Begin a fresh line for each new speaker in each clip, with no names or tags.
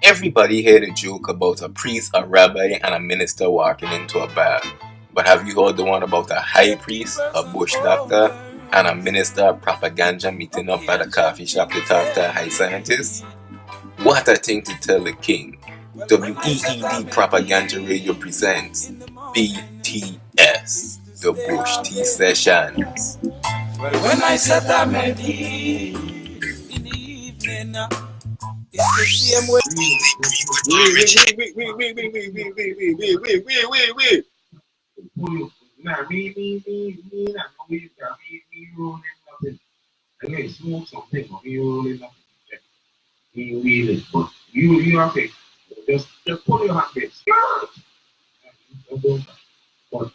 Everybody heard a joke about a priest, a rabbi, and a minister walking into a bar. But have you heard the one about a high priest, a bush doctor, and a minister of propaganda meeting up at a coffee shop to talk to a high scientist? What a thing to tell the king. WEED Propaganda Radio presents BTS, the Bush Tea Sessions.
When I set a melody in the evening, it's the same way.
Nah, me, nah, we rolling nothing. I know it smoke something, but we rolling nothing. We wheeling, but you have to just pull your hand there. But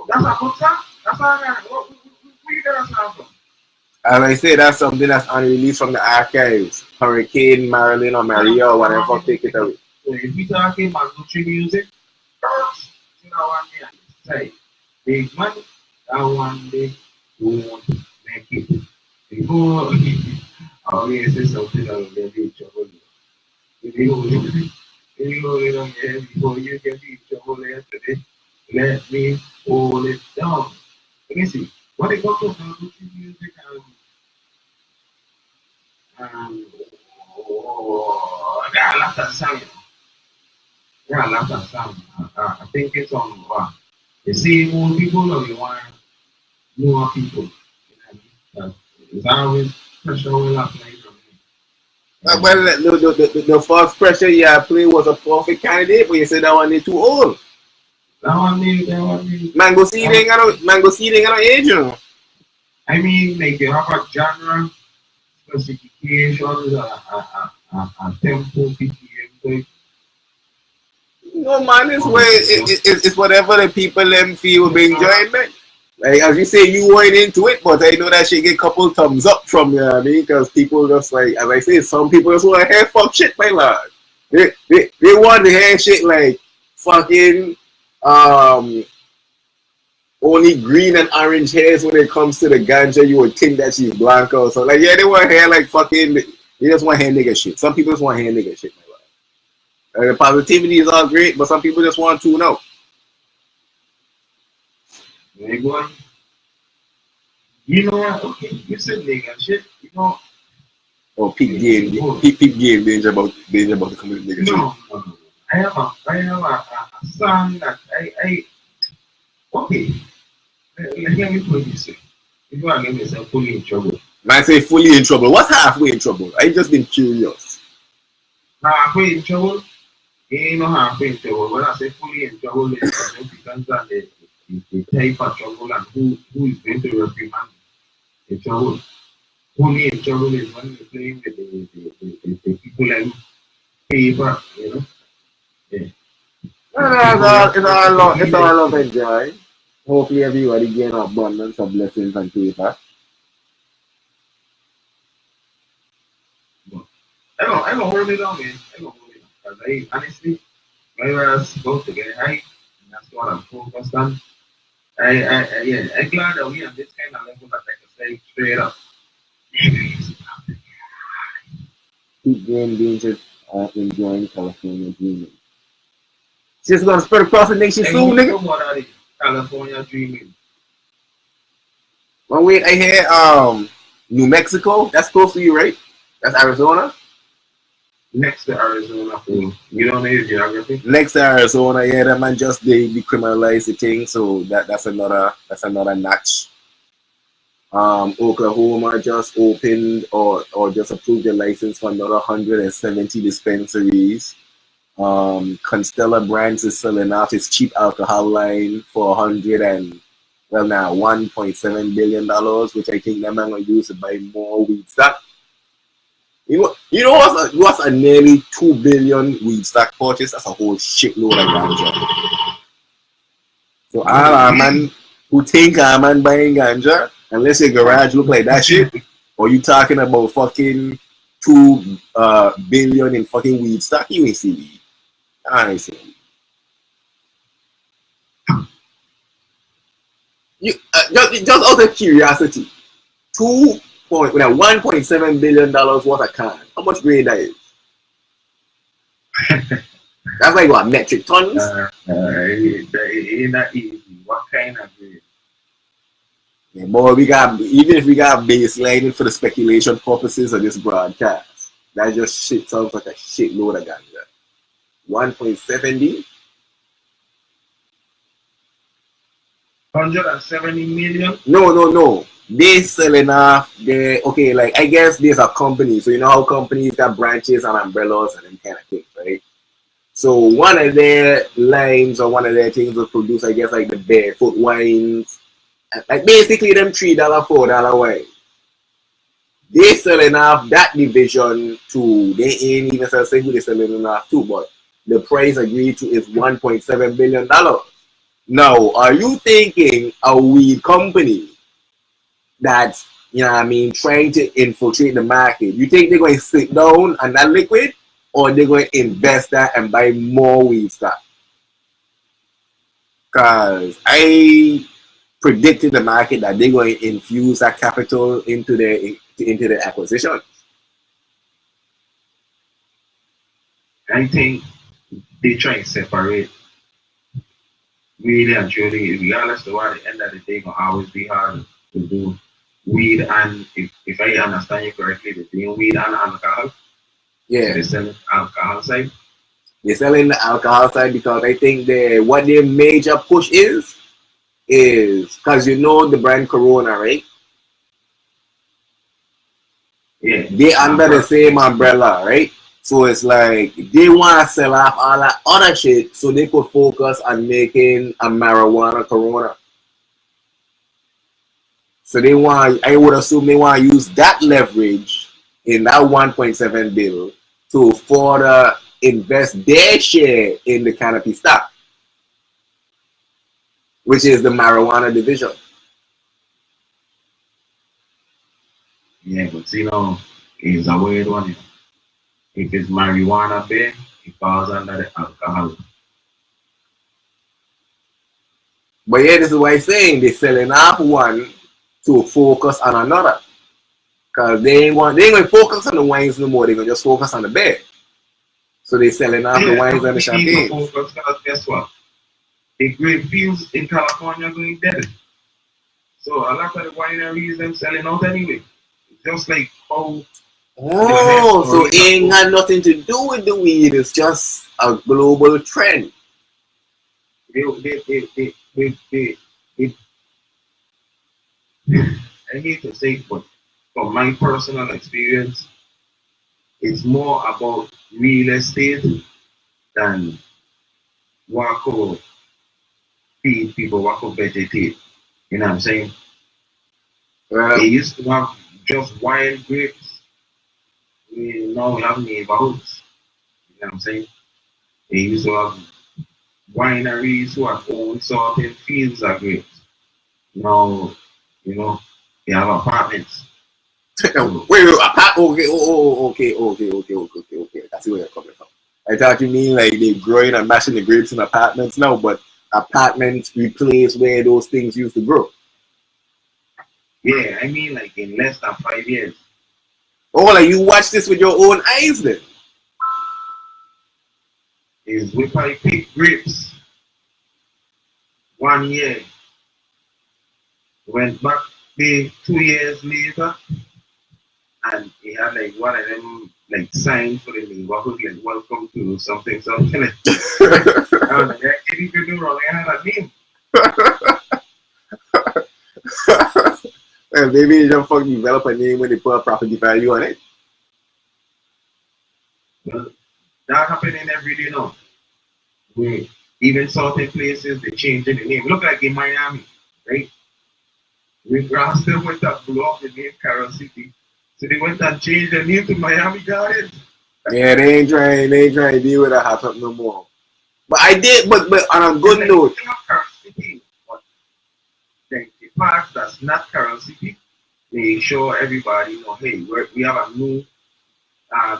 that's a good song. That's all right. Where you get that sound from?
As I say, that's something that's unreleased from the archives. Hurricane, Marilyn, or Maria, or whatever, take it away.
So if we talking mandatory music, you know what I mean? Say, big money, that one day won't make it. Before I always say something that will get you in trouble. If you hold it on your head before you get in trouble yesterday, let me hold it down. Let me see. What they got to mandatory music there are a lot of sound. There are a lot of sound. I think it's on the same old people or you want newer people. It's always pressure will apply from me.
Well, the first pressure you play was a perfect candidate, but you said that one is too old.
That one need.
Mango seed ain't got no age, you know.
I mean, like you have a genre specifications, a tempo, PPM.
No man, it's whatever the people them feel will be enjoying, man. Like as you say, you weren't into it, but I know that she get a couple thumbs up from you, I mean, because people just like, as I say, some people just want to hear fuck shit, my lord. They want to hear shit like fucking only green and orange hairs when it comes to the ganja. You would think that she's blanca, so like yeah, they want to hear like fucking. They just want to hear nigga shit. Some people just want to hear nigga shit, my lord. The positivity is all great, but some people just want to know.
Hey boy, you know what? Okay, you said nigga shit. You know.
Oh, peak game danger about the community nigga shit.
No. I have a song that I okay. Let me put this way. Before I get myself fully in trouble.
Man, I say fully in trouble. What's halfway in trouble? I just been curious.
Halfway in trouble? Ain't no halfway in trouble. When I say fully in trouble, it depends on the type of trouble and who is going to reprimand the trouble. Fully in trouble is when you're playing with the people like paper, you know. Yeah.
It's all love and joy. Hopefully everybody gain abundance of blessings and paper.
I don't hold it on, man. I don't hold it on. Because honestly, my was supposed to get high, and that's what I'm focused on. I'm glad that we on this kind of level that I can say straight up.
Keep game danger enjoying California dreaming. She's gonna spread across the nation soon, nigga.
California dreaming.
Well, wait, I hear New Mexico. That's close to you, right? That's Arizona.
Next to Arizona, you don't know your geography.
Next to Arizona, yeah, that man just they decriminalized the thing, so that's another notch. Oklahoma just opened or just approved the license for another 170 dispensaries. Constella Brands is selling off its cheap alcohol line for $1.7 billion, which I think that man gonna use to buy more weed stock. You know what's a nearly 2 billion weed stock purchase? That's a whole shitload of ganja. So all man who think man buying ganja, unless your garage look like that shit, or you talking about fucking 2 billion in fucking weed stock, you ain't see weed. I ain't see weed. Just out of curiosity, $1.7 billion worth of can. How much grade that is? That's like what, metric tons?
It ain't that easy. What kind of grade?
Yeah, boy, even if we got baselining for the speculation purposes of this broadcast, that just shit sounds like a shitload of ganja. 1.70?
170 million?
No. They selling off okay, like I guess there's a company. So you know how companies got branches and umbrellas and them kind of things, right? So one of their lines or one of their things will produce, I guess, like the barefoot wines. Like basically them $3, $4 wine. They selling off that division to, they ain't even saying who they selling off to, but the price agreed to is $1.7 billion. Now, are you thinking a weed company that's, you know what I mean, trying to infiltrate the market, you think they're going to sit down on that liquid, or they're going to invest that and buy more weed stock? Because I predicted the market that they're going to infuse that capital into their acquisition.
I think they try to separate weed and trading. Regardless of what, at the end of the day, it's going to always be hard to do weed and, if I understand you correctly, they're doing weed and alcohol.
Yeah.
So they're selling alcohol side.
They're selling the alcohol side because I think what their major push is because you know the brand Corona, right?
Yeah.
They under the same umbrella, right? So it's like they want to sell off all that other shit so they could focus on making a marijuana Corona. So I would assume they want to use that leverage in that 1.7 bill to further invest their share in the canopy stock, which is the marijuana division.
Yeah, but you know, it's a weird one. If it's marijuana beer, it falls under the alcohol.
But yeah, this is why I'm saying they're selling off one to focus on another. Because they ain't going to focus on the wines no more, they're going to just focus on the beer. So they're selling off the wines and the champagne.
Because guess what? The grape fields in California are going dead. So a lot of the wineries them selling out anyway. Just like how.
Oh, so it ain't got nothing to do with the weed. It's just a global trend.
I hate to say it, but from my personal experience, it's more about real estate than what could feed people, what could vegetate. You know what I'm saying? They used to have just wild grapes. Now we have neighborhoods. You know what I'm saying? They used to have wineries who have own certain fields of grapes. Now, you know, they have apartments.
Wait, okay. I see where you're coming from. I thought you mean like they're growing and mashing the grapes in apartments now, but apartments replace where those things used to grow.
Yeah, I mean like in less than 5 years.
Oh, like you watch this with your own eyes then?
Is we probably pick grapes 1 year. Went back there 2 years later, and he had like one of them like signs for the neighborhood, like welcome to something. I was like, I didn't even know wrong. I had a name.
Well, maybe they don't fucking develop a name when they put a property value on it.
Well, that happening every day now. Even certain places they changing the name. Look like in Miami, right? Rick Ross went and blew up the name Carol City. So they went and changed the name to Miami Gardens.
Yeah, they ain't trying to deal with that happen no more. But I did, but on a good note.
Carol City, but the parts that's not Carol City, they show everybody, you know, hey, we have a new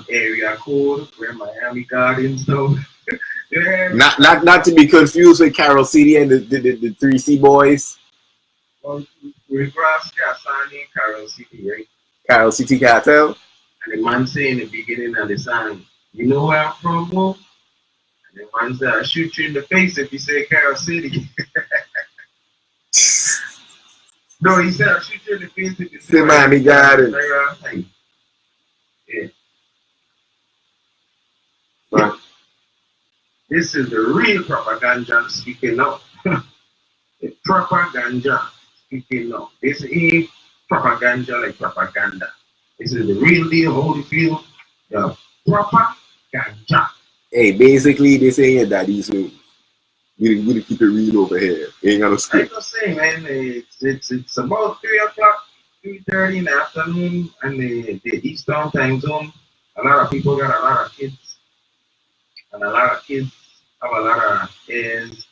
area code. We're Miami Gardens now. Yeah.
Not to be confused with Carol City and the 3C boys.
Well, Rick Ross got signed in Carol City, right?
Carol City Cartel.
And the man say in the beginning of the song, you know where I'm from, bro? The ones that shoot you in the face if you say Carol City. No, he said I'll shoot you in the face if you say
Miami Gardens.
Yeah. But this is the real propaganda speaking now. The propaganda speaking now. This ain't propaganda like propaganda. This is the real deal, Holyfield. The propaganda.
Hey, basically, they saying your daddy's news. We gonna keep it real over here. Ain't got no script.
I'm just saying, man, it's about 3 o'clock, 3:30 in the afternoon, and the Eastern time zone. A lot of people got a lot of kids, and a lot of kids have a lot of ears,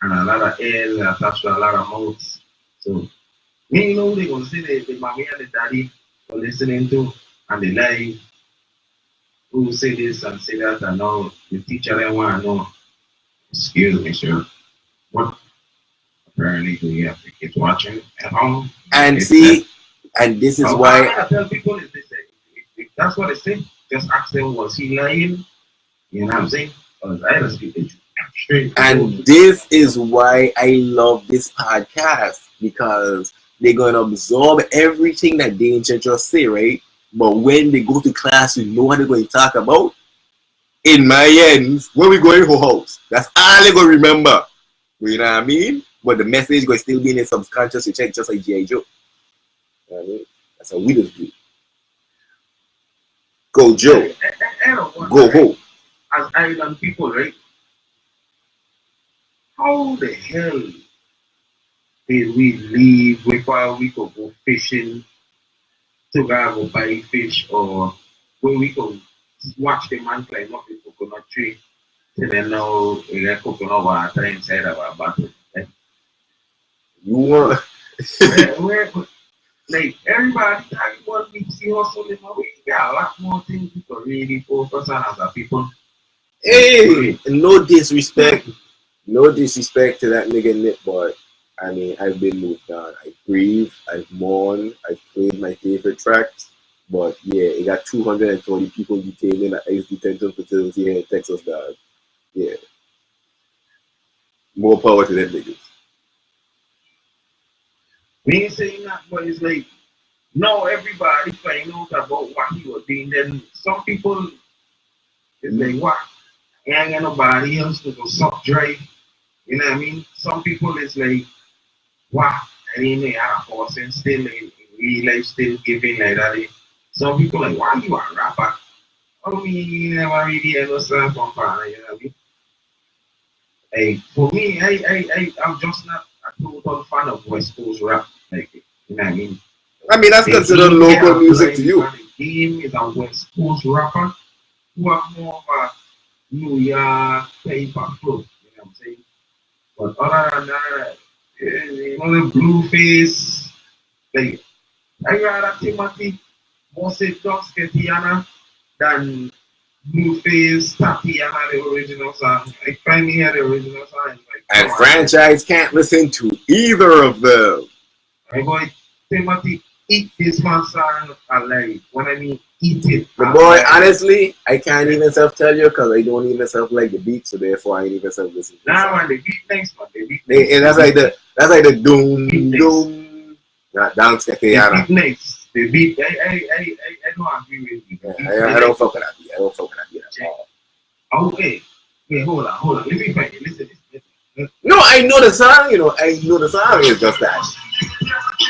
and a lot of ears attached to a lot of mouths. So, me know they gonna see the mommy and the daddy are listening to, and the live who say this and say that, and now the teacher they want to know. Excuse me, sir. What? Apparently, we have the kids watching at home.
And see, and this is why
I tell people is this: if that's what they say, just ask them, was he lying? You know what I'm saying? Because I just keep it straight.
And this is why I love this podcast, because they're gonna absorb everything that they just say, right? But when they go to class, you know what they're going to talk about. In my ends, when we go in her house, that's all they're going to remember. You know what I mean? But the message going to still be in their subconscious, you check, just like G.I. Joe. You know what I mean? That's how we just do. Go Joe. Go home.
As island people, right? How the hell did we leave before we could go fishing to go buy fish, or where we could watch the man climb up the coconut tree to then now get coconut water inside of our bottle? Right?
You want
where, like everybody talking about deep sea hustling, but we got a lot more things we could really focus on as a people.
hey, no disrespect to that nigga Nick, but I mean, I've been moved on. I grieve, I've mourned, I've played my favorite tracks, but yeah, it got 220 people detained in an ICE detention facility here in Texas, dog. Yeah. More power to them niggas.
We ain't saying that, but it's like, no, everybody find out about what he was doing. Then some people, it's like, what? I ain't got nobody else to go suck dry. You know what I mean? Some people, it's like, wow, I didn't know how a person still in real life, still giving like that. Some people like, why you a rapper? I mean, you never really understand from partner, you know what I mean? Like, for me, I'm just not a total fan of West Coast rap. Like, you know what I mean?
I mean, that's considered local music to you.
The game is a West Coast rapper who have more of a New York type of flow, you know what I'm saying? But other than that, you know, the Blueface, like, I rather Timothy Mose Tusketiana than Blueface Tatiana, the original song. I finally hear the original song. Like,
and franchise can't listen to either of them.
I go, Timothy, eat this man's song alive. When I mean eat it.
The boy, honestly, I can't even tell you because I don't even like the beat, so therefore I ain't even listen to it.
Nah, man, the beat nice, man. The beat nice.
And that's like the doom doom. Not dance
The beat nice. The beat, I don't agree with you.
I don't fuck with that beat. I don't fuck with that beat at all.
Okay. Wait, hold on. Let me find it. Listen.
No, I know the song, you know. I know the song is just that.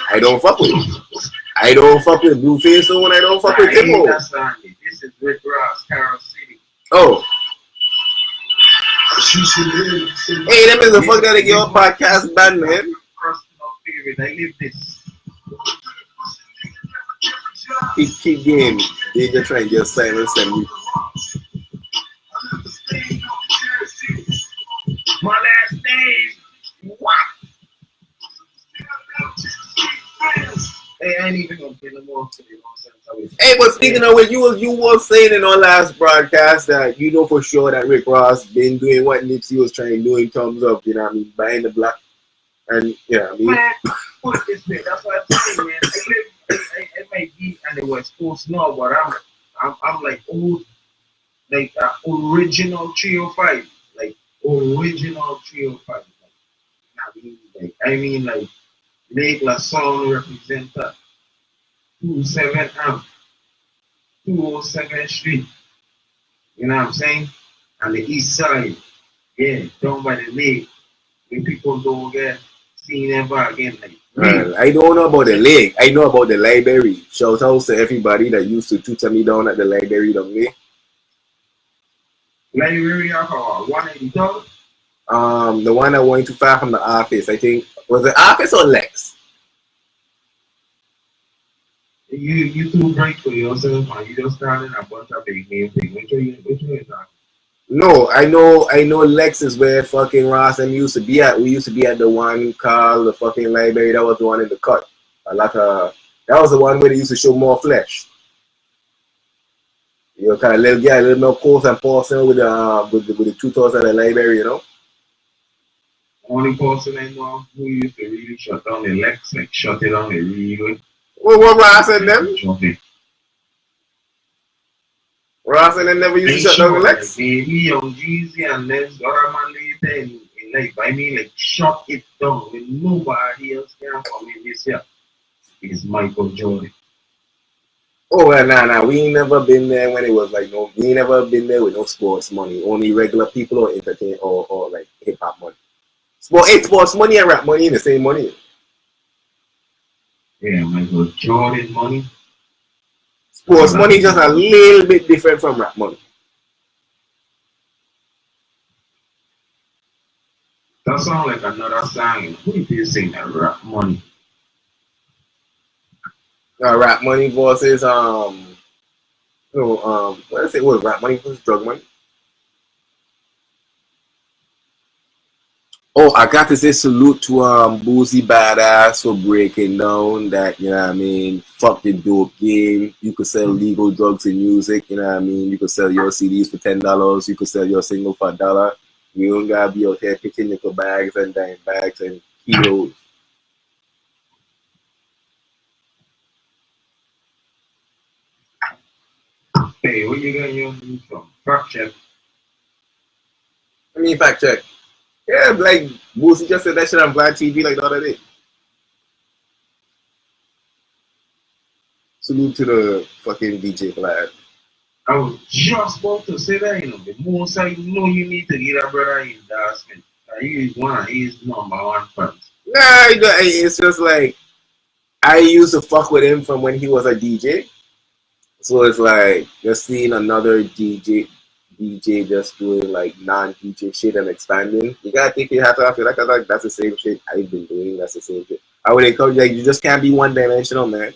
I don't fuck with it. I don't fuck with Blueface, so when I don't fuck with Timbo.
This is Rick Ross, Carol City.
Oh. Hey, that is the fuck that your podcast band, man.
Personal favorite. I live this.
Keep game. They just try and get silence and me.
My last name. What? Hey, I ain't even gonna get no more to the nonsense.
Hey, but speaking of which, you was saying in our last broadcast that you know for sure that Rick Ross been doing what Nipsey was trying to do in terms of, you know what I mean, buying the black. And, you know what I mean?
Man, put it this way, that's what I'm saying, man. I might be on the West Coast now, but I'm like old, like original 305. original 305. I mean, like, Lake La Sound represents 27 amp, 207 Street. You know what I'm saying? And the east side, yeah, down by the lake, when people don't get seen ever again. Like,
I don't know about the lake. I know about the library. Shout out to everybody that used to tutor me down at the library down there.
Library of our 183rd?
The one that went too far from the office, I think. Was it office or Lex?
You too bright for yourself, man. You just started a bunch of big name things. Which one is that?
No, I know Lex is where fucking Ross and used to be at. We used to be at the one called the fucking library. That was the one in the cut. That was the one where they used to show more flesh. You know, kind of little guy, a little more coarse and porcelain with the tutors at the library, you know.
Only person I know who used to really shut down the Lex, like shut it down the really good.
What Ross and them?
Shut it.
Ross and them never used to shut down the Lex?
Like, maybe Young Jeezy and them other man later in life. I mean, like, shut it down when nobody else can come in this year. It's Michael Jordan.
Oh, nah. We ain't never been there when it was like we ain't never been there with no sports money. Only regular people or entertain or like hip hop money. Sports money and rap money in the same money.
Yeah, Michael Jordan money.
Sports money just a little bit different from rap money.
That sounds like another song. Who is this saying that rap money?
Rap money versus what is it? What rap money versus drug money? Oh, I got to say salute to Boozy Badass for breaking down that, you know what I mean, fuck the dope game. You could sell legal drugs and music, you know what I mean? You could sell your CDs for $10, you could sell your single for $1. You don't gotta be out there picking nickel bags and dime bags and kilos.
Hey, where you getting your news from? Fact check.
I mean, fact check. Yeah, like Boozy just said that shit on Black TV like the other day. Salute to the fucking DJ Vlad.
I was just about to say that, you know, the most I know you need to get a brother in endorsement. He is one of his number one fans.
Nah, it's just like I used to fuck with him from when he was a DJ. So it's like just seeing another DJ just doing like non-DJ shit and expanding. You gotta take your hat off. Like that's the same shit I've been doing. That's the same shit. I would encourage like you just can't be one-dimensional, man.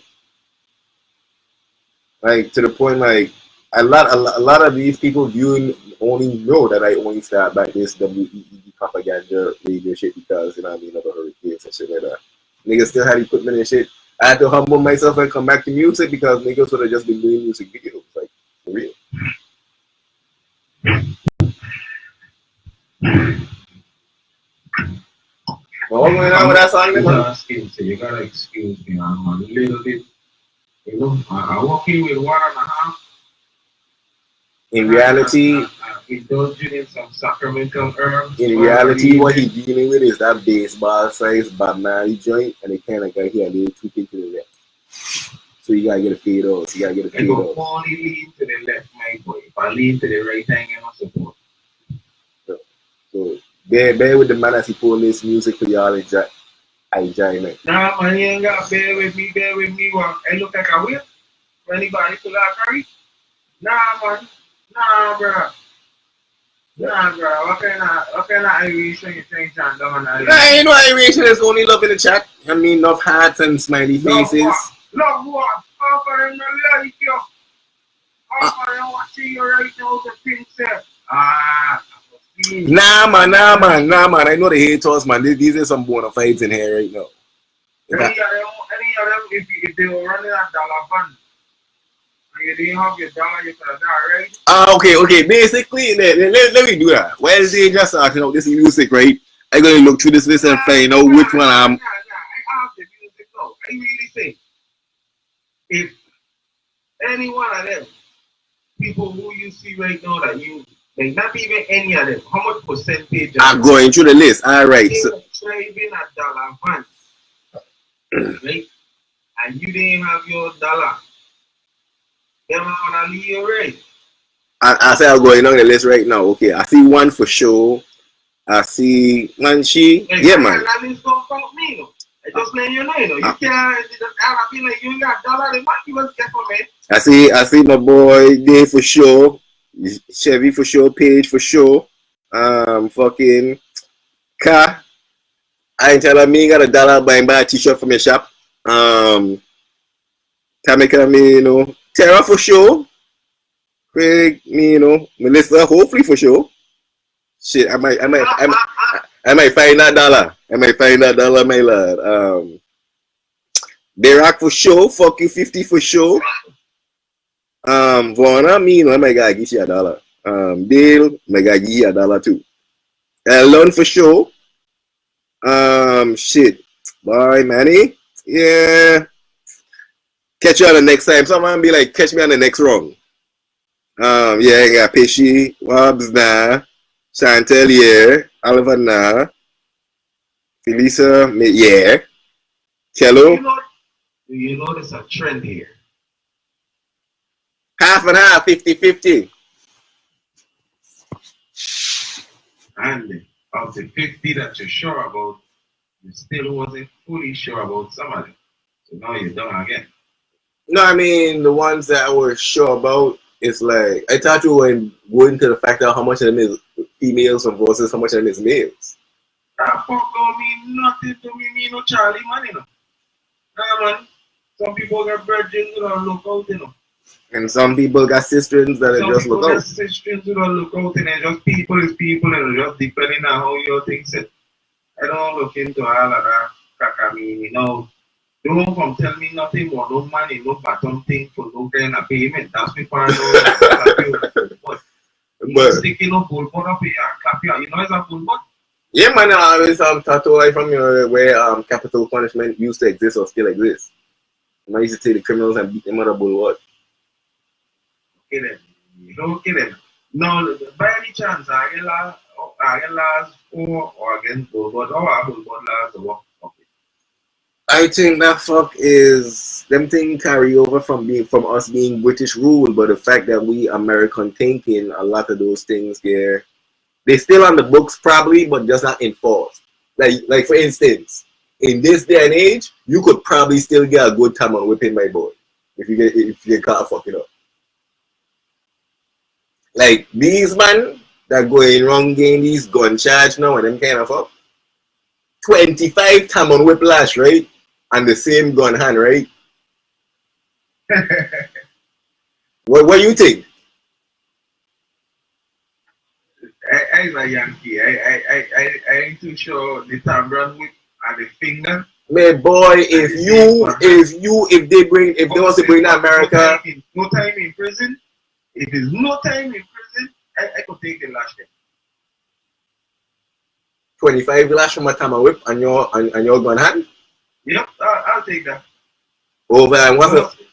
Like to the point like a lot of these people viewing only know that I only start back this WEED propaganda radio shit because you know what I mean other hurricanes and shit like that. Niggas still had equipment and shit. I had to humble myself and come back to music because niggas would have just been doing music videos, like for real. Well, what's going on with that song?
You gotta excuse me, I'm a little bit, you know, I walk in with 1.5.
In reality,
indulging in some sacramental herbs.
In reality, what he's dealing with is that baseball size Bob Marley joint, and it kind of got here a little too to the left. So you gotta get a fade off. You gotta get a fade off.
Only lean to the left, my boy. If I lean to the right, I ain't support.
So bear with the man as he pulling this music for y'all enjoyment.
Nah, man, you ain't got bear with me. Well, I look like a whip. Anybody pull out curry? Nah, man. Nah, bro. What kind of aeration you think John down there?
Nah, ain't no aeration. There's only love in the chat. I mean, enough hearts and smiley faces.
Love what? How can I like you? How can I watch you right now to think that?
Nah, man. I know the haters, man. These are some bona fides in here right now.
Any of them, if they were running a dollar fund, and you didn't have your dollar, you could have done, right?
Okay. Basically, let me do that. While they just starting out this music, right? I'm going to look through this list and find out which one I'm...
I have the music now. I really think if any one of them, people who you see right now that Like not even any of them. How much percentage?
I'm going through the list. All right.
They
So,
were driving a dollar van, right? And you didn't have your dollar. Them are gonna leave you right.
I say I'm going on the list right now. Okay, I see one for sure. I see Manchi.
Like,
Yeah, man.
that is don't count me, you know. I just let you know, you know. You can't. I feel like you ain't got dollar. They might give us get for me.
I see my boy Dave for sure. Chevy for sure. Page for sure. Fucking car. I ain't telling me got a dollar buy a t-shirt from your shop. Tamika, me, you know. Tara for sure. Craig, me, you know. Melissa, hopefully for sure. Shit, I might find that dollar. I might find that dollar, my lad. Barack for sure. Fuck you, 50 for sure. Vona, me, you know, I might gotta give you a dollar. Dale, I gotta give you a dollar too. Elon for sure. Shit. Boy, Manny. Yeah. Catch you on the next time. Someone be like, catch me on the next round. Yeah, I got Pesci, Wobbs nah, Chantel, yeah, Oliver nah, Felisa, yeah, Cello.
You know there's a trend here.
Half and half, 50-50.
And of the 50 that you're sure about, you still wasn't fully sure about some of them. So now you're done again.
No, I mean, the ones that I was sure about, it's like, I thought you were going to the fact of how much of them is females versus how much of them is males.
That fuck don't mean nothing to me, no Charlie man, you know. Nah, man. Some people got virgins who don't look out, you know.
And some people got sisters that just look out.
Some people got sisters who don't look out, and just people is people, and just depending on how your things it. I don't look into all of that cakamini, you know. Don't come tell me nothing more, no money, no bottom thing for no kind of payment. That's me for but sticking no bull butt up here, clap here. You know it's a bull butt? Yeah, man,
I always tattoo life from where capital punishment used to exist or still exists. I used to take the criminals and beat them out of bull what?
Okay then. You don't kill them. No, by any chance, I get last or against bull butt or a bull butt last or what?
I think that fuck is them thing carry over from us being British rule, but the fact that we American thinking, a lot of those things there, they still on the books probably, but just not enforced. Like for instance, in this day and age, you could probably still get a good time on whipping my boy if you get caught fucking up. Like these man that going wrong getting these gun charge now and them kind of fuck. 25 time on whiplash, right? And the same gun hand, right? What do you think?
I'm a Yankee. I ain't too sure the Tamron whip and the finger.
My boy, if they want to bring to America,
no time in prison. If there's no time in prison, I could take the lash then.
25 lash from a Tama whip and your gun hand?
Yep, I'll take that.
Over and what's it?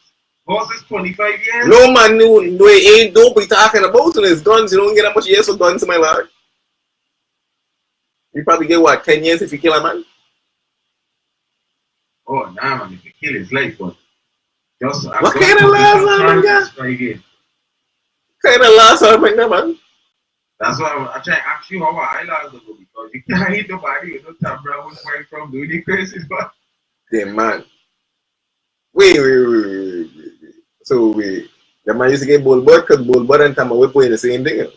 Versus 25 years?
No man, no, ain't don't be talking about his guns. You don't get that much years for guns, my lord. You probably get what, 10 years if you kill a man?
Oh nah man, if you kill his life, but just
what kind of laws are man got? Kind of laws are man?
That's why I try to ask you how I laws go because you can't hit nobody with no Tambra who's going from doing the crazy stuff.
Yeah, man. Wait. So wait. The man used to get bull butt because bull butt and Tama whip were the same thing.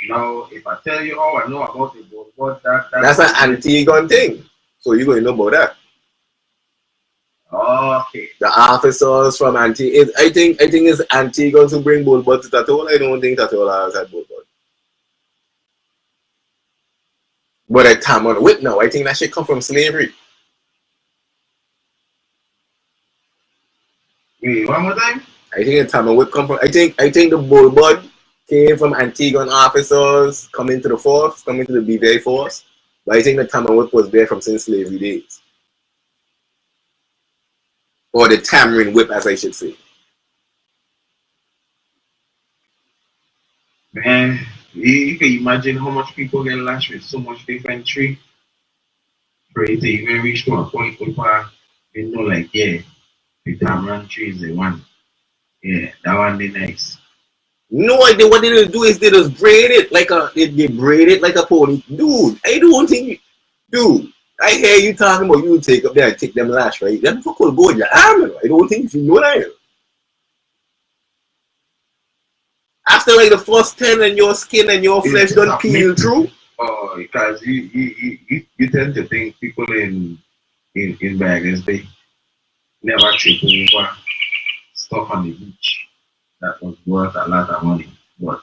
Now, if I tell you how I know about the bull butt,
that's an anti-gun thing. So you're going to know about that.
Okay.
The officers from I think it's anti-guns who bring bull butt to Tattoo. I don't think Tattoo has had bull butt. But a Tama on the whip now, I think that shit come from slavery.
Wait, one more time?
I think the Tama whip come from. I think the bull bud came from Antiguan officers coming to the force, coming to the BVA force. But I think the Tama whip was there from since slavery days, or the Tamarind whip, as I should say.
Man, you can imagine how much people get lashed with so much different tree. For it to even reach to a point where they know, like, yeah, the tamarind tree is the one. Yeah, that one be nice.
No idea what they do is they just braid it like they braid it like a pony. Dude, I don't think dude, I hear you talking about you take up there and take them lash, right? That fuck will go in your arm. I don't think you know that. After like the first 10 and your skin and your flesh don't peel through.
Oh, because you tend to think people in Vegas, they never trip over stuff on the beach that was worth a lot of money. But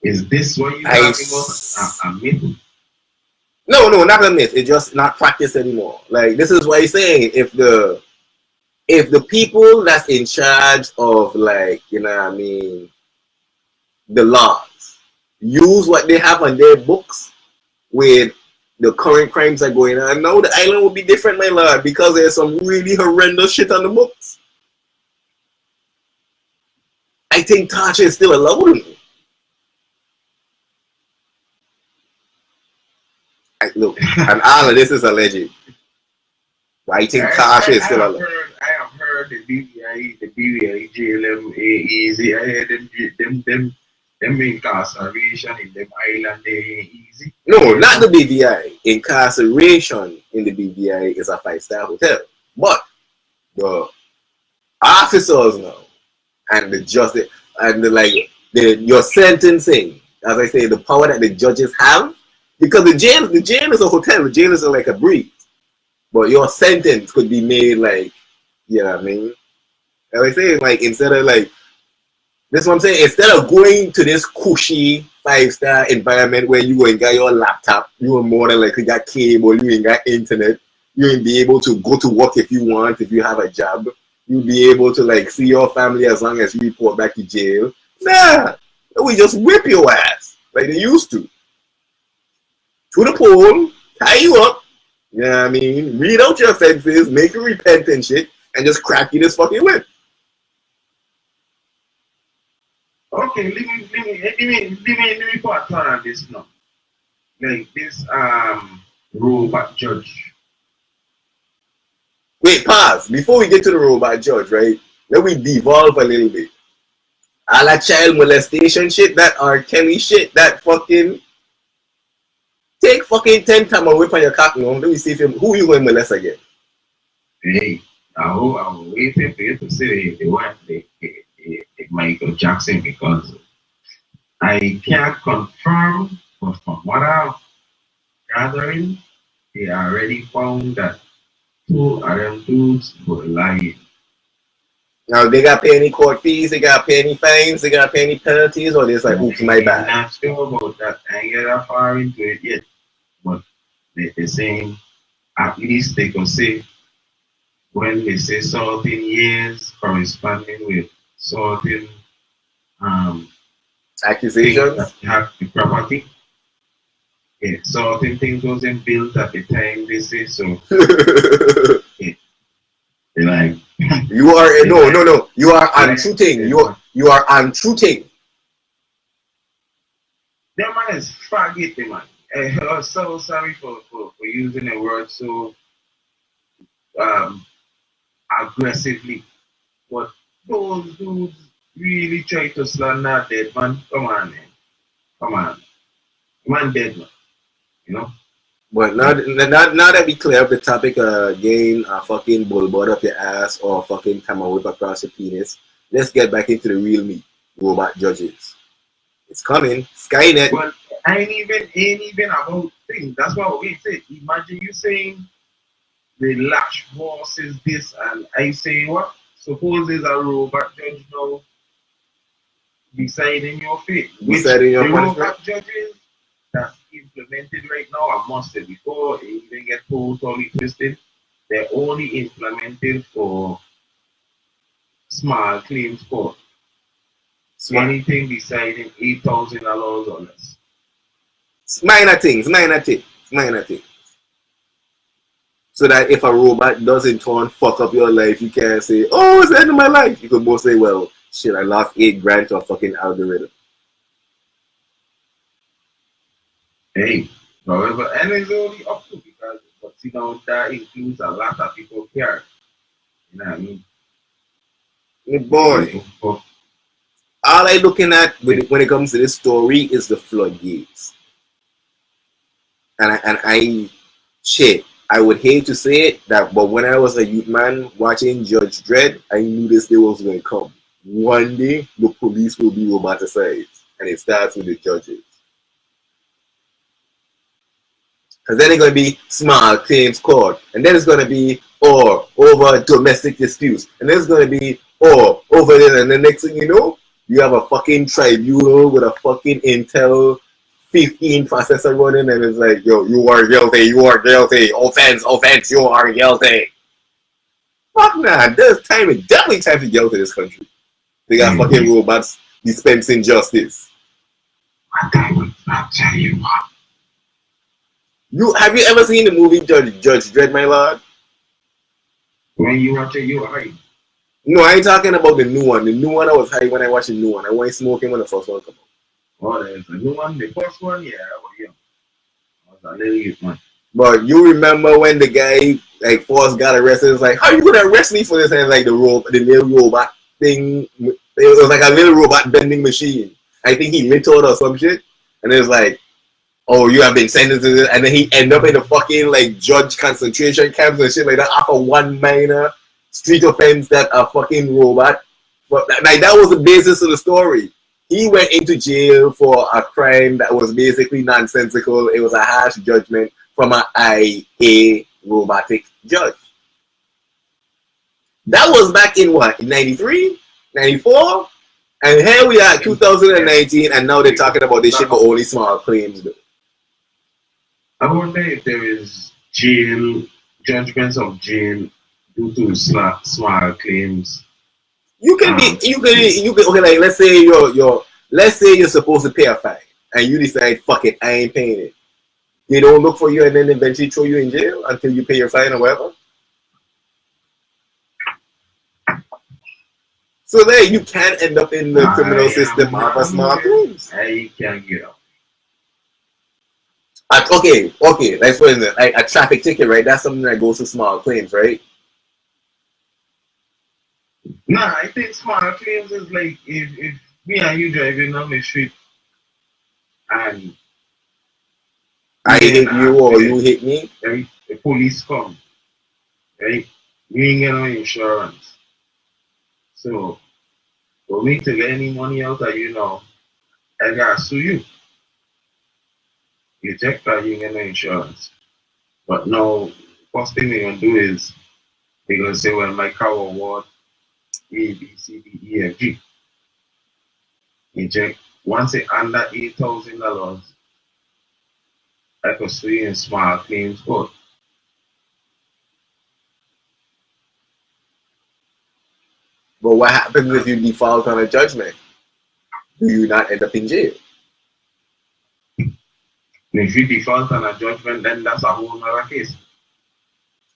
is this what you're talking about? A myth?
No, not a myth. It's just not practiced anymore. Like this is what he's saying. If the people that's in charge of, like, you know what I mean, the laws use what they have on their books with the current crimes that are going on, now the island will be different, my lord, because there's some really horrendous shit on the books. I think Tasha is still allowed. Look, and all of this is alleged. But I think Tasha is still allowed.
I have heard the BVI jail them easy. I heard them incarceration in them island they easy.
No, not the BVI. Incarceration in the BVI is a 5-star hotel. But the officers now and the justice and your sentencing, as I say, the power that the judges have, because the jail is a hotel, the jail is like a breeze. But your sentence could be made like, you know what I mean? As I say, like, instead of like, that's what I'm saying, instead of going to this cushy 5-star environment where you ain't got your laptop, you are more than likely got cable, you ain't got internet, you ain't be able to go to work if you want, if you have a job, you'll be able to like see your family as long as you report back to jail. Nah, we just whip your ass like they used to the pole, tie you up, you know what I mean, read out your offenses, make you repent and shit, and just crack you this fucking whip.
Okay, let me put on this now. Like this robot judge.
Wait, pause. Before we get to the robot judge, right? Let me devolve a little bit. All that child molestation shit, that R. Kelly shit, that fucking take fucking 10 times and whip on your cock now. Let me see who you going to molest again.
Hey, I was waiting for you to say the Michael Jackson, because I can't confirm, but from what I'm gathering, they already found that 2 of them dudes were lying.
Now they got to pay any court fees, they got to pay any fines, they got to pay any penalties, or it's like, oops, my bad.
I'm not sure about that. I ain't get that far into it yet. But they're saying, at least they can say, when they say certain years corresponding with certain
accusations
that have the property, certain things wasn't built at the time they say so. They're like,
you are no. You are untruthing. You are untruthing.
That man is faggot, man. I'm so sorry for using the word so aggressively, but those dudes really try to slander dead man. Come on, man. Come on, man, dead man. You know.
But now that we clear up the topic again, fucking bullbutt up your ass or fucking camera whip across your penis, let's get back into the real meat. Robot judges. It's coming. Skynet.
Well, ain't even about things. That's what we said. Imagine you saying the lash horse is this, and I say what? Suppose there's a robot judge now deciding your fate.
Deciding your punishment.
Robot judges that's implemented right now, I must say, before it even get totally twisted, they're only implemented for small claims court. Anything deciding $8,000 or less.
Minor things. So that if a robot does in turn fuck up your life, you can't say, oh, it's the end of my life. You could both say, well, shit, I lost $8,000 to a fucking algorithm.
Hey, however, and it's only up to because but see now that includes a lot of people care. You know what I mean?
The boy.
But
All I looking at when it comes to this story is the floodgates. And I shit. I would hate to say it but when I was a youth man watching Judge Dredd, I knew this day was going to come. One day the police will be roboticized, and it starts with the judges. Because then it's going to be small claims court, and then it's going to be over domestic disputes, and then it's going to be over there, and the next thing you know, you have a fucking tribunal with a fucking Intel 15 processor running, and it's like, yo, you are guilty, offense, you are guilty. Fuck nah, there's definitely time to get out of this country. They got fucking robots dispensing justice.
But I will not tell you what.
Have you ever seen the movie Judge Dredd, my lord?
When you watch it, you are high.
No, I ain't talking about the new one. The new one I was high when I watched the new one. I wasn't smoking when the first one came out.
Oh, there's a new one. The first one, yeah, I was young. I was a little youth man.
But you remember when the guy like first got arrested? It's like, how you gonna arrest me for this? And like the little robot thing. It was like a little robot vending machine. I think he lit out or some shit. And it was like, oh, you have been sentenced to this, and then he end up in a fucking like judge concentration camps and shit like that after one minor street offense that a fucking robot. But like that was the basis of the story. He went into jail for a crime that was basically nonsensical. It was a harsh judgment from an IA robotic judge. That was back in what, 93, 94? And here we are, 2019, and now they're talking about this shit for only small claims though.
I wonder if there is judgments of jail due to small claims.
You can okay, like let's say you're supposed to pay a fine and you decide, fuck it, I ain't paying it. They don't look for you and then eventually throw you in jail until you pay your fine or whatever. So there you can end up in the criminal system of small claims.
I can't get out.
Okay. That's what it is. Like a traffic ticket, right? That's something that goes to small claims, right?
Nah, I think small claims is like if me and you driving on the street and
I hit you or you hit me,
right? The police come, right? You ain't get no insurance. So for me to get any money out of you now, I gotta sue you. You check that you ain't get no insurance. But now, first thing they're gonna do is they're gonna say, well, my car will award A, B, C, D, E, F, G. You check. Once it's under $8,000, I could sue you in small claims court.
but what happens if you default on a judgment? Do you not end up in jail?
If you default on a judgment, then that's a whole other case.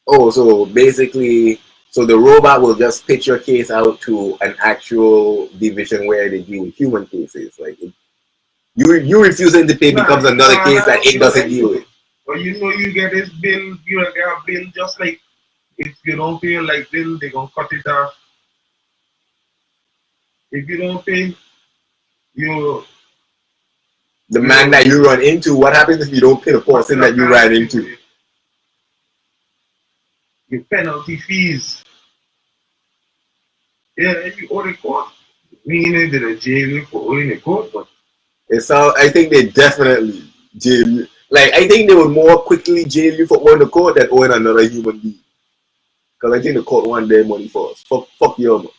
Oh, so basically, so the robot will just pitch your case out to an actual division where they deal with human cases. Like you refusing to pay becomes another case that it doesn't deal with.
But you know you get this bill, you get a bill just like if you don't pay like bill, they're gonna cut it off. If you don't pay,
the man that you run into, what happens if you don't pay the person that you ran into?
Your penalty fees. Yeah, if you owe the court. Meaning that the jail for owing the court, but
I think they definitely jail you. Like I think they would more quickly jail you for owing the court than owing another human being. Because I think the court want their money first. Fuck your money.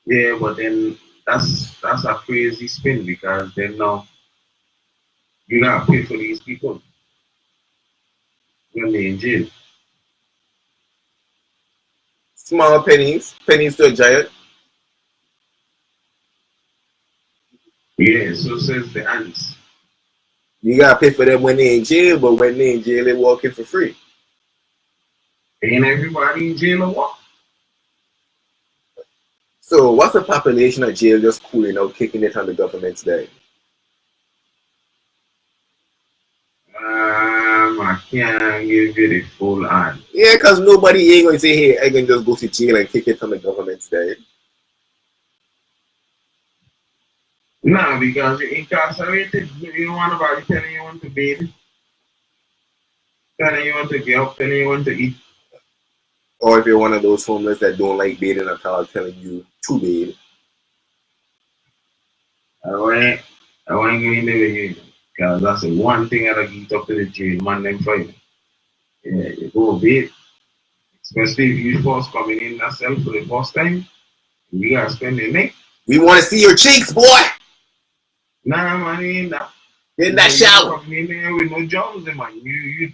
Yeah, but then that's a crazy spin because then now you gotta pay for these people when they're in jail.
Small pennies to a giant.
Yeah, so says the ants.
You gotta pay for them when they're in jail, but when they're in jail, they're walking for free.
Ain't everybody in jail or what?
So what's the population of jail just cooling out, kicking it on the government's day?
I can't give you the full answer.
Yeah, because nobody ain't going to say, hey, I can just go to jail and kick it from the government's side.
Nah, because you're incarcerated. You don't want nobody telling you want to bathe, telling you want to get up, telling you want to eat.
Or if you're one of those homeless that don't like bathing at all, telling you to bathe.
I want to go in there with you. Because that's the one thing I get up to the jail, man, them fight. Yeah, you go bathe. Especially if you first coming in that cell for the first time. You gotta spend the night.
We want to see your cheeks, boy!
Nah, man, ain't that.
In that shower.
Coming in there with no jobs, man. You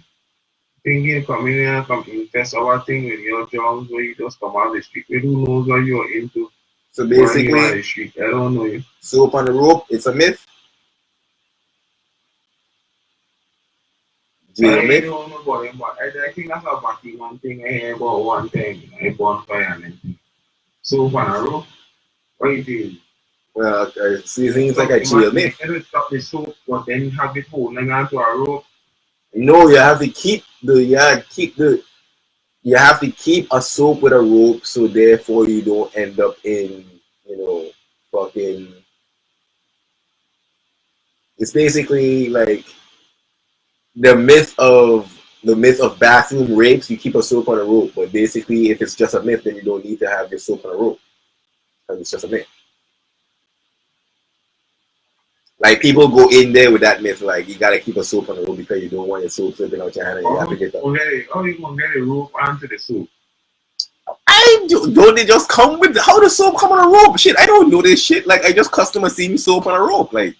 thinking coming in and come invest our thing with your jobs where you just come out the street. Who knows what you're into?
So basically,
the street. I don't know you.
Soap on the rope, it's a myth.
I don't know about him, but I think that's a backy one thing I hear about one time. A bonfire and everything. Soap on a rope. What do you think?
Well, it seems like a jail myth.
You stop the soap, but then you have it holding onto a rope.
No, you have to keep you have to keep a soap with a rope, so therefore you don't end up in, fucking. It's basically like the myth of bathroom rapes. You keep a soap on a rope, but basically, if it's just a myth, then you don't need to have your soap on a rope because it's just a myth. Like, people go in there with that myth, like, you gotta keep a soap on the rope because you don't want your soap slipping out your hand and you have to get up.
How you gonna get a rope onto the soap?
Don't they just come with, how does soap come on a rope? Shit, I don't know this shit. Like, I just customer see me soap on a rope. Like,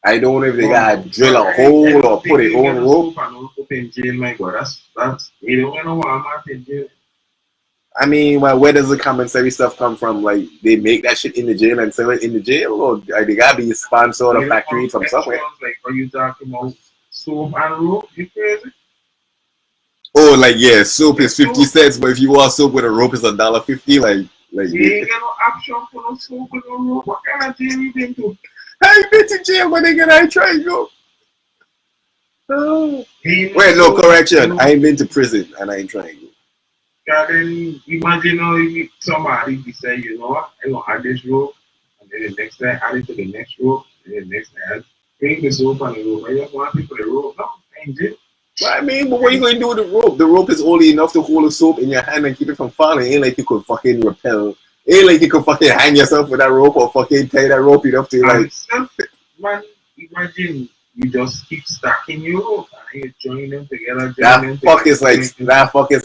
I don't know if they gotta drill a hole or put it on a rope.
Soap in jail, my God, that's, you don't know what I'm at in jail.
I mean, well, where does the commissary stuff come from? Like, they make that shit in the jail and sell it in the jail? Or they gotta be sponsored or factory from somewhere?
Like, are you talking about soap and rope? You crazy?
Oh, like, yeah, soap is 50 cents, but if you want soap with a rope, it's $1.50. Like
you ain't got no option for no soap with no rope. What kind of jail you been to?
I ain't been to jail, my nigga, I try to go. Oh. Wait, no, correction. I ain't been to prison and I ain't trying to go.
Then imagine if somebody say, you know what, I'm gonna add this rope, and then the next time add it to the next rope, and then the next time bring the soap on the rope. I just want to put the rope. No, I ain't it.
I mean, but what are you gonna do with the rope? The rope is only enough to hold the soap in your hand and keep it from falling. It ain't like you could fucking rappel. It ain't like you could fucking hang yourself with that rope or fucking tie that rope enough to like.
Man, imagine you just keep stacking your rope and you join them together.
That fuck is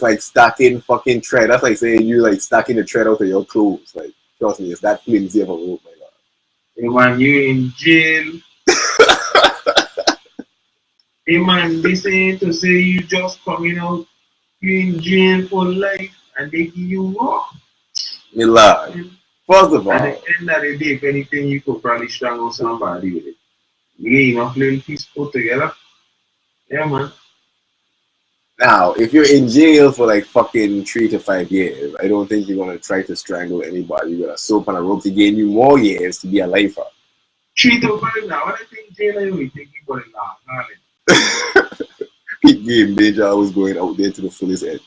like stacking fucking thread. That's like saying you like stacking the thread out of your clothes. Like, trust me, it's that flimsy of a rope, my God.
Hey man, you in jail. Hey man, they say to say you just coming out, you in jail for life and they give you rope.
Me lie. First of all,
at the end of the day, if anything, you could probably strangle somebody with it. You ain't enough little piece put together. Yeah, man.
Now, if you're in jail for like fucking 3 to 5 years, I don't think you're gonna try to strangle anybody with a soap and a rope to gain you more years to be a lifer.
3 to 5 now. When I think jail, I only thinking about it now.
Peak game, Major always going out there to the fullest end.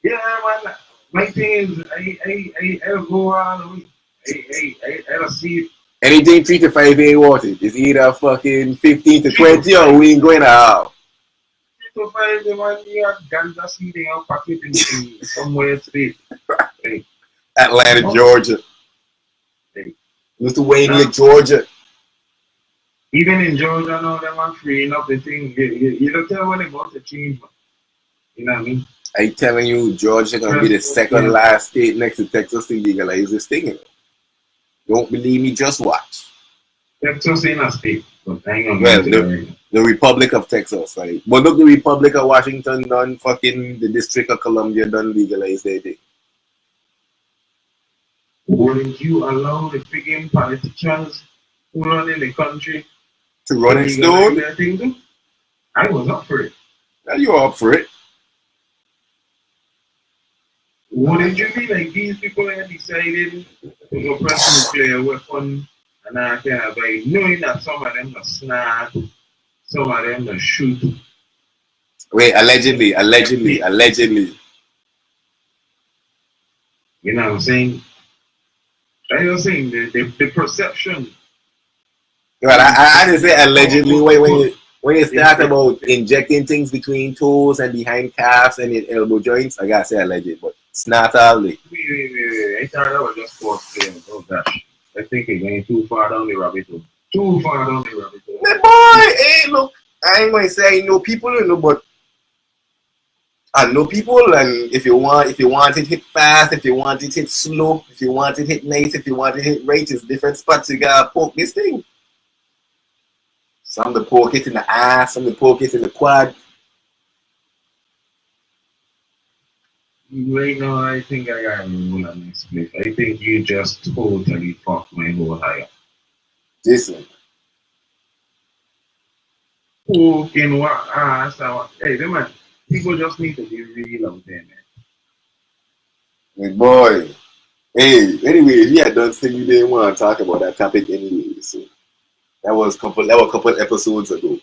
Yeah, man. My thing is, I don't go all the way. I don't see it.
Anything 3 to 5 ain't worth it. It's either fucking 15 to 20 or we ain't going out.
3 to 5, the man, you have ganja seed in your pocket in somewhere straight. Hey.
Atlanta, Georgia.
Hey.
Lithuania, Georgia.
Even in Georgia now, they are freeing up the thing. You don't tell when they want to change, man. You know what I mean?
I'm telling you, Georgia gonna be the second last state next to Texas to legalize this thing. You know? Don't believe me, just watch.
Texas ain't a state, but I ain't
the Republic of Texas, like, but look, the Republic of Washington done, fucking the District of Columbia done legalize their thing.
Wouldn't you allow the freaking politicians who run in the country
to run it stone?
I was up for it.
Now you're up for it.
Wouldn't you be like these people have decided to oppress nuclear weapon and I kind of like knowing that some of them are snap, some of them that shoot.
Wait, allegedly.
You know what I'm saying? I was saying the perception.
Well, I didn't say allegedly. When you start about injecting things between toes and behind calves and in elbow joints, I gotta say alleged, but it's not all the.
Wait. I thought that was just sports players. Oh gosh. I think it's going too far down the rabbit hole. Too far down the rabbit hole.
My boy, hey, look, I ain't gonna say I know people, you know, but I know people, and if you want it hit fast, if you want it hit slow, if you want it hit nice, if you want it hit right, it's different spots you gotta poke this thing. Some to poke it in the ass, some to poke it in the quad.
Right now, I think I got a rule on this place. I think you just totally fucked my whole higher.
Listen.
Poking what ass? Hey, them man, people just need to be real out there, man.
My boy. Hey, anyway, you had done saying you didn't want to talk about that topic anyway, so that was a couple episodes ago.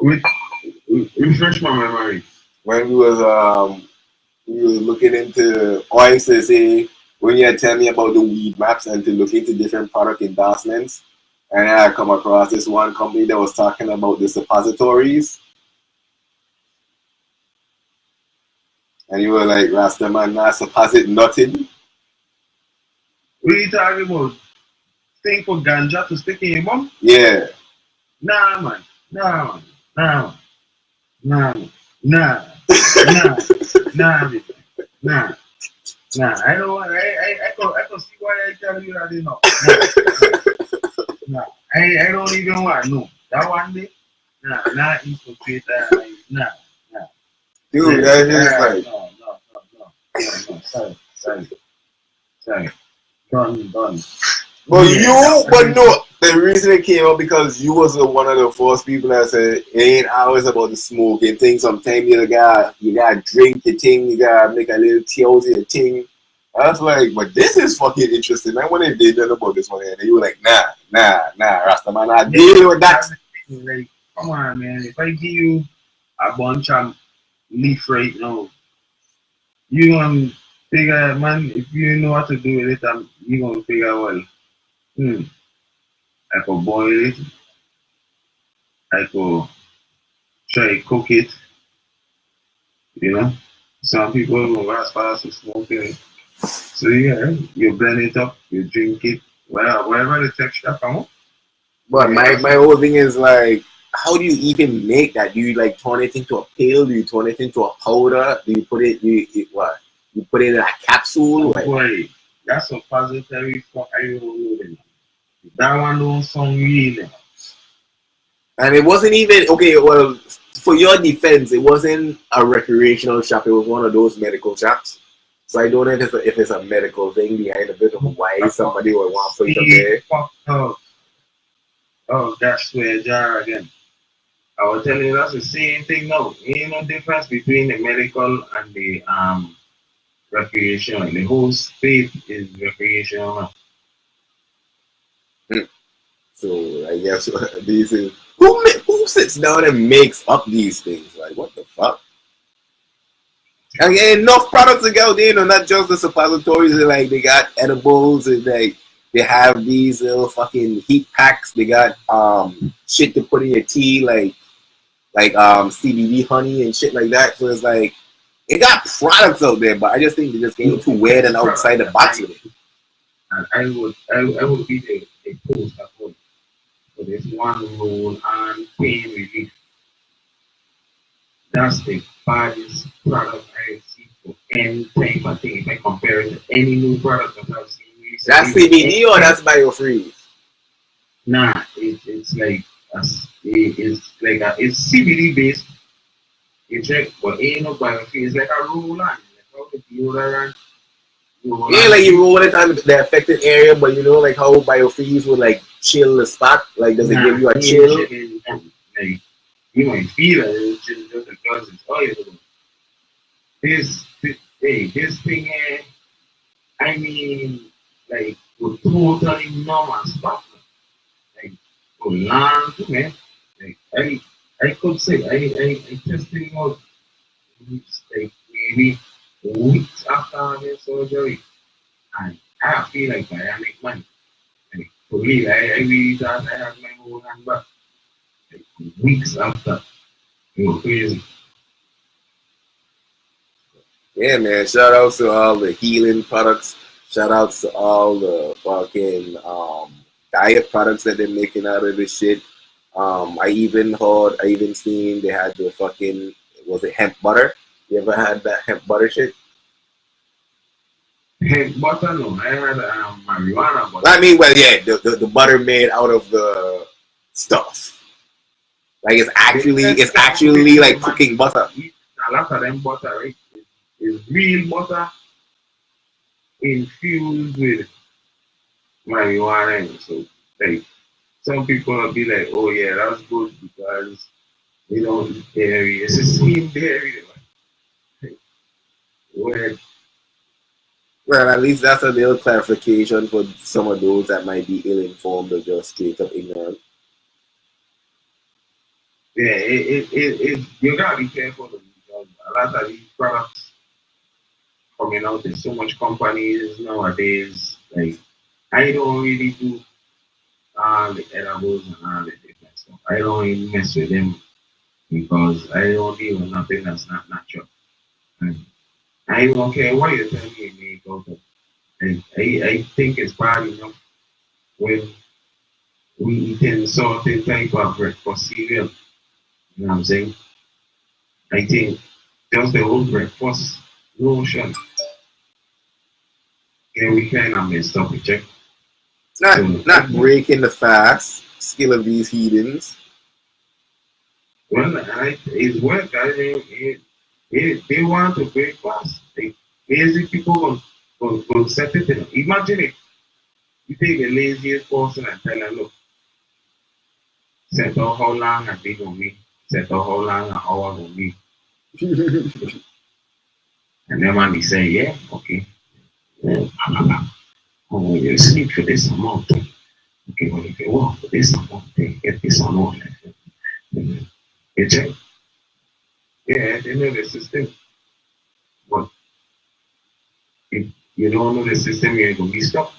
Refresh my memory.
When we was looking into oil, say when you had tell me about the weed maps and to look into different product endorsements, and I come across this one company that was talking about the suppositories, and you were like, Rasta man, not supposit nothing.
What are you talking about? Thing for ganja to stick in your bum?
Yeah.
Nah, man. Nah. I don't want. I can see why I tell you that, you know. Nah. I don't even want to know. That one day, nah, infiltrate that. Nah.
Dude, that's just like.
No. Sorry. Done.
But no, the reason it came up because you was one of the first people that said it ain't always about the smoking thing. Sometimes you gotta drink your thing, you gotta make a little tea out of your thing. I was like, but this is fucking interesting. I when they did nothing about this one, and you were like, nah, Rastaman, I deal with that.
Like, come on, man. If I give you a bunch of leaf right now, you gonna figure, man, if you know what to do with it, you gonna figure, well, I could boil it, I could try cook it, you know. Some people go as fast as smoking it. So yeah, you blend it up, you drink it, whatever the texture come up.
But my whole thing is like, how do you even make that? Do you like turn it into a pill? Do you turn it into a powder? Do you put it? You put it in a capsule?
Boy, that's a positive for everyone. That one don't sound real.
And it wasn't even okay. Well, for your defense, it wasn't a recreational shop. It was one of those medical shops. So I don't know if it's a medical thing behind a bit of why somebody would want to put it up there.
Oh, that's where jar again. I was telling you that's the same thing now. Ain't no difference between the medical and the recreational. The whole space is recreational.
So I guess these is who sits down and makes up these things? Like what the fuck? And enough products to go there, not just the suppositories. Like they got edibles and like they have these little fucking heat packs. They got shit to put in your tea, like CBD honey and shit like that. So it's like it got products out there, but I just think they just getting too weird and outside the box with it.
And I would be the poster for this one roll on pain relief. That's the baddest product I've seen for any time. I think if I compare it to any new product that I've seen recently.
That's CBD or that's biofreeze?
Nah, it's it's CBD based. It's like, but ain't no biofreeze. It's like a roll on. Like how the deodorant.
Yeah, like you roll it on the affected area, but you know, like how biofreeze would like chill the spot. Like, does it give you a chill?
Like, you might feel it just because it's oil. This thing here, I mean, like, would totally normal stuff. Like, for long, man. I could say I tested out like maybe weeks after the surgery, and I feel like I make money. Like, for me, I really thought I had my whole hand back. Like, weeks after, it was crazy.
Yeah, man. Shout out to all the healing products. Shout out to all the fucking diet products that they're making out of this shit. I even seen they had the fucking, was it hemp butter? You ever had that hemp butter shit?
Hemp butter, no. I had marijuana butter.
I mean, well, yeah, the butter made out of the stuff. Like it's actually like cooking butter.
A lot of them butter, right? Is real butter infused with marijuana. So, like, some people will be like, oh, yeah, that's good because they don't eat dairy. It's the same dairy. Like,
well, at least that's a little clarification for some of those that might be ill-informed or just straight up ignorant.
Yeah, you gotta be careful because a lot of these products coming out. There's so much companies nowadays. Like, I don't really do all the edibles and all the different stuff. I don't even mess with them because I don't deal with nothing that's not natural. And I don't care what you tell me make out of. I think it's bad enough when we eating certain type of breakfast cereal. You know what I'm saying? I think just the whole breakfast notion can we kind of messed up, check.
Not breaking the fast skill of these heathens.
Well, it's work. They want to break fast. Lazy people will set it in. Imagine if you take the laziest person and tell them, look, set out how long a day gonna be, set out how long an hour gonna be. And then when they say, yeah, okay. Oh, you sleep for this amount. Okay, well, if you work for this amount, get this amount. You check? Yeah, they know the system. But if you don't know the system, you're going to be stuck.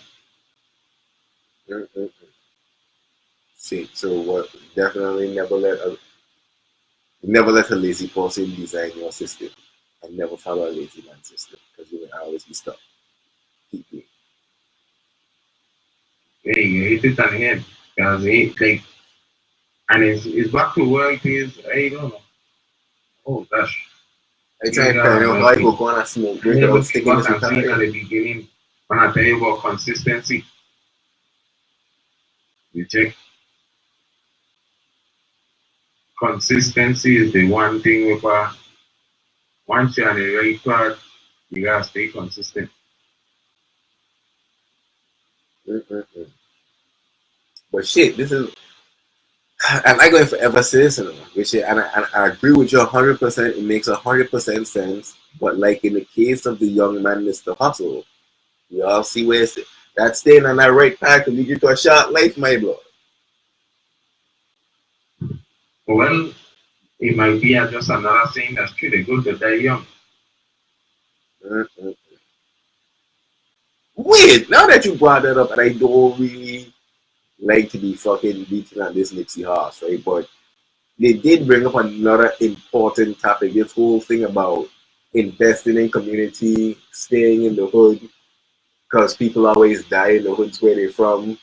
See, so what? Definitely never let a lazy person design your system, and never follow a lazy man's system because you will always be stuck. Keep me.
Hey, you hit it on the head because like, and it's back to where it is. I don't know. Oh gosh.
I try to find out how I go on and smoke break without sticking this with
at the beginning when I tell you about consistency. You check. Consistency is the one thing with once you're on the right path, you gotta stay consistent.
But shit, this is. And I go forever say this, which and I agree with you 100%. It makes 100% sense. But like in the case of the young man, Mr. Hustle, you all see where it's that staying on that right path can lead you to a short life, my blood.
Well, it might be just another saying that's pretty good to die young.
Weird. Now that you brought that up, and I don't really like to be fucking beating on this Nipsey horse, right? But they did bring up another important topic. This whole thing about investing in community, staying in the hood, because people always die in the hoods where they're from.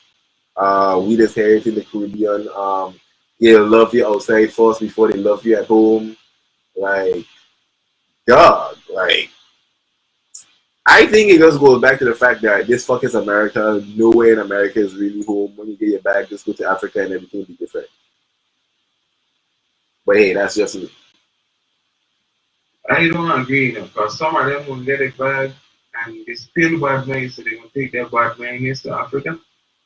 We just hear it in the Caribbean. They'll love you outside first before they love you at home. Like, dog, like, I think it just goes back to the fact that this fuck is America. Nowhere in America is really home. When you get your bag, just go to Africa and everything will be different. But hey, that's just me.
I don't agree, because some of them will get a bag and they still bad money, so they're going to take their bad money to Africa.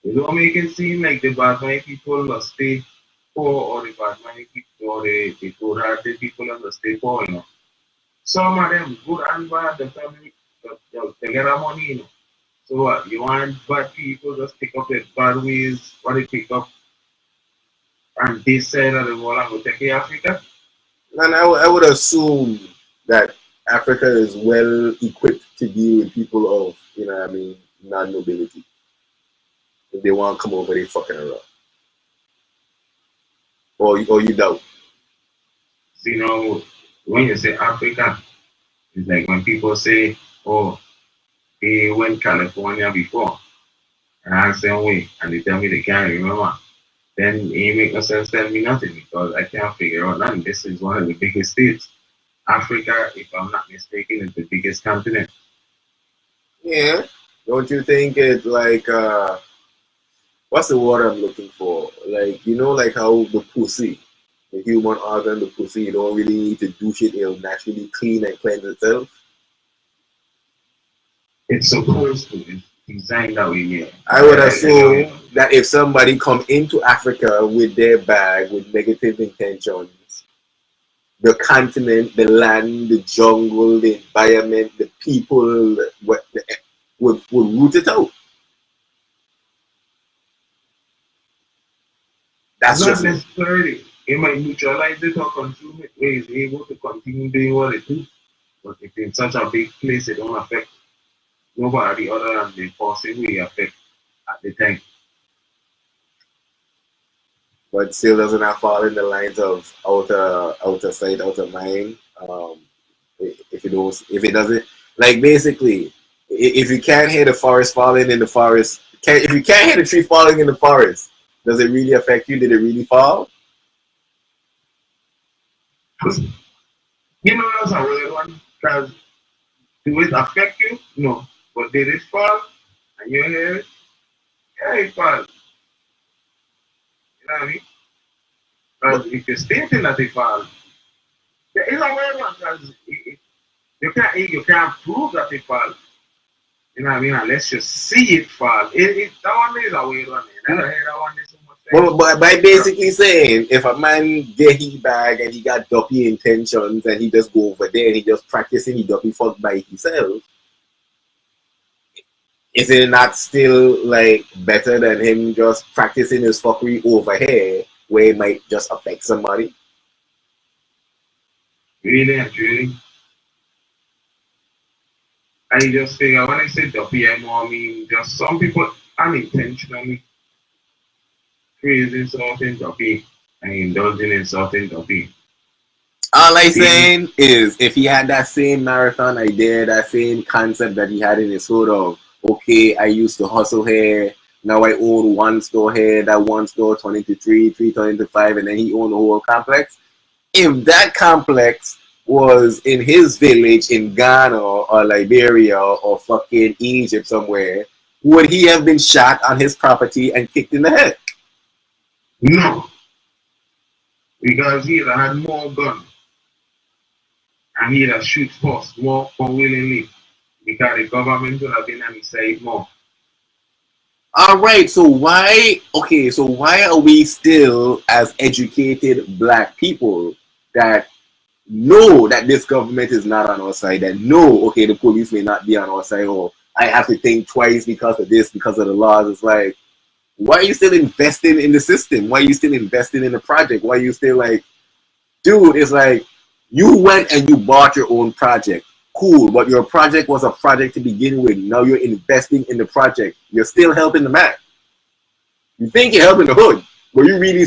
They don't make it seem like the bad money people will stay poor or the bad money people or the good-hearted people will stay poor, Some of them, good and bad, the family, they get their money, So what? You want bad people just pick up their bad ways, what they pick up, and they said that the world will take care of Africa.
And I would assume that Africa is well equipped to deal with people of, you know what I mean, non-nobility. If they want to come over, they fucking around. Or you doubt.
So, you know, when you say Africa, it's like when people say, oh, they went California before. And I ask them, wait, and they tell me they can't remember. Then it make no sense tell me nothing because I can't figure out nothing. This is one of the biggest states. Africa, if I'm not mistaken, is the biggest continent.
Yeah. Don't you think it's like, what's the word I'm looking for? Like, you know, like how the pussy, the human organ, the pussy, you don't really need to do shit. It'll naturally clean and cleanse itself.
It's supposed to. It's designed that way, yeah.
I would assume that if somebody come into Africa with their bag with negative intentions, the continent, the land, the jungle, the environment, the people would root it out. That's
not
just
necessarily. It might neutralize it or consume it where it's able to continue doing what it do. But if in such a big place, it don't affect nobody other than the person we affect at the time.
But still doesn't have fall in the lines of outer sight, outer mind. If it doesn't, like basically, if you can't hear the forest falling in the forest, if you can't hear the tree falling in the forest, does it really affect you? Did it really fall?
You know, that's a weird one. Because do it affect you? No. But did it fall? And you hear it? Yeah, it falls. You know what I mean? Because if you're stating that it falls, yeah, it's a weird one because you can't prove that it falls. You know what I mean? Unless you see it fall. That one is a weird one. I don't hear that one so much.
Well, but by basically saying, if a man get his bag and he got dopey intentions and he just go over there and he just practicing he dopey fuck by himself, is it not still like better than him just practicing his fuckery over here where it might just affect somebody?
Really. I just figure when I say dopey, I mean just some people unintentionally praising certain dopey and indulging in certain dopey.
All I'm saying is, if he had that same marathon idea, that same concept that he had in his head of, okay, I used to hustle here, now I own one store here, that one store turned into three turned into 5, and then he owned the whole complex. If that complex was in his village in Ghana or Liberia or fucking Egypt somewhere, would he have been shot on his property and kicked in the head?
No. Because he'd have had more guns. And he'd have shoot first more willingly. Because the government would have been on his side more.
Alright, so why are we still, as educated black people, that know that this government is not on our side, that know, okay, the police may not be on our side, or I have to think twice because of this, because of the laws? It's like, why are you still investing in the system? Why are you still investing in the project? Why are you still like, dude, it's like, you went and you bought your own project. Cool, but your project was a project to begin with. Now you're investing in the project. You're still helping the man. You think you're helping the hood, but you're really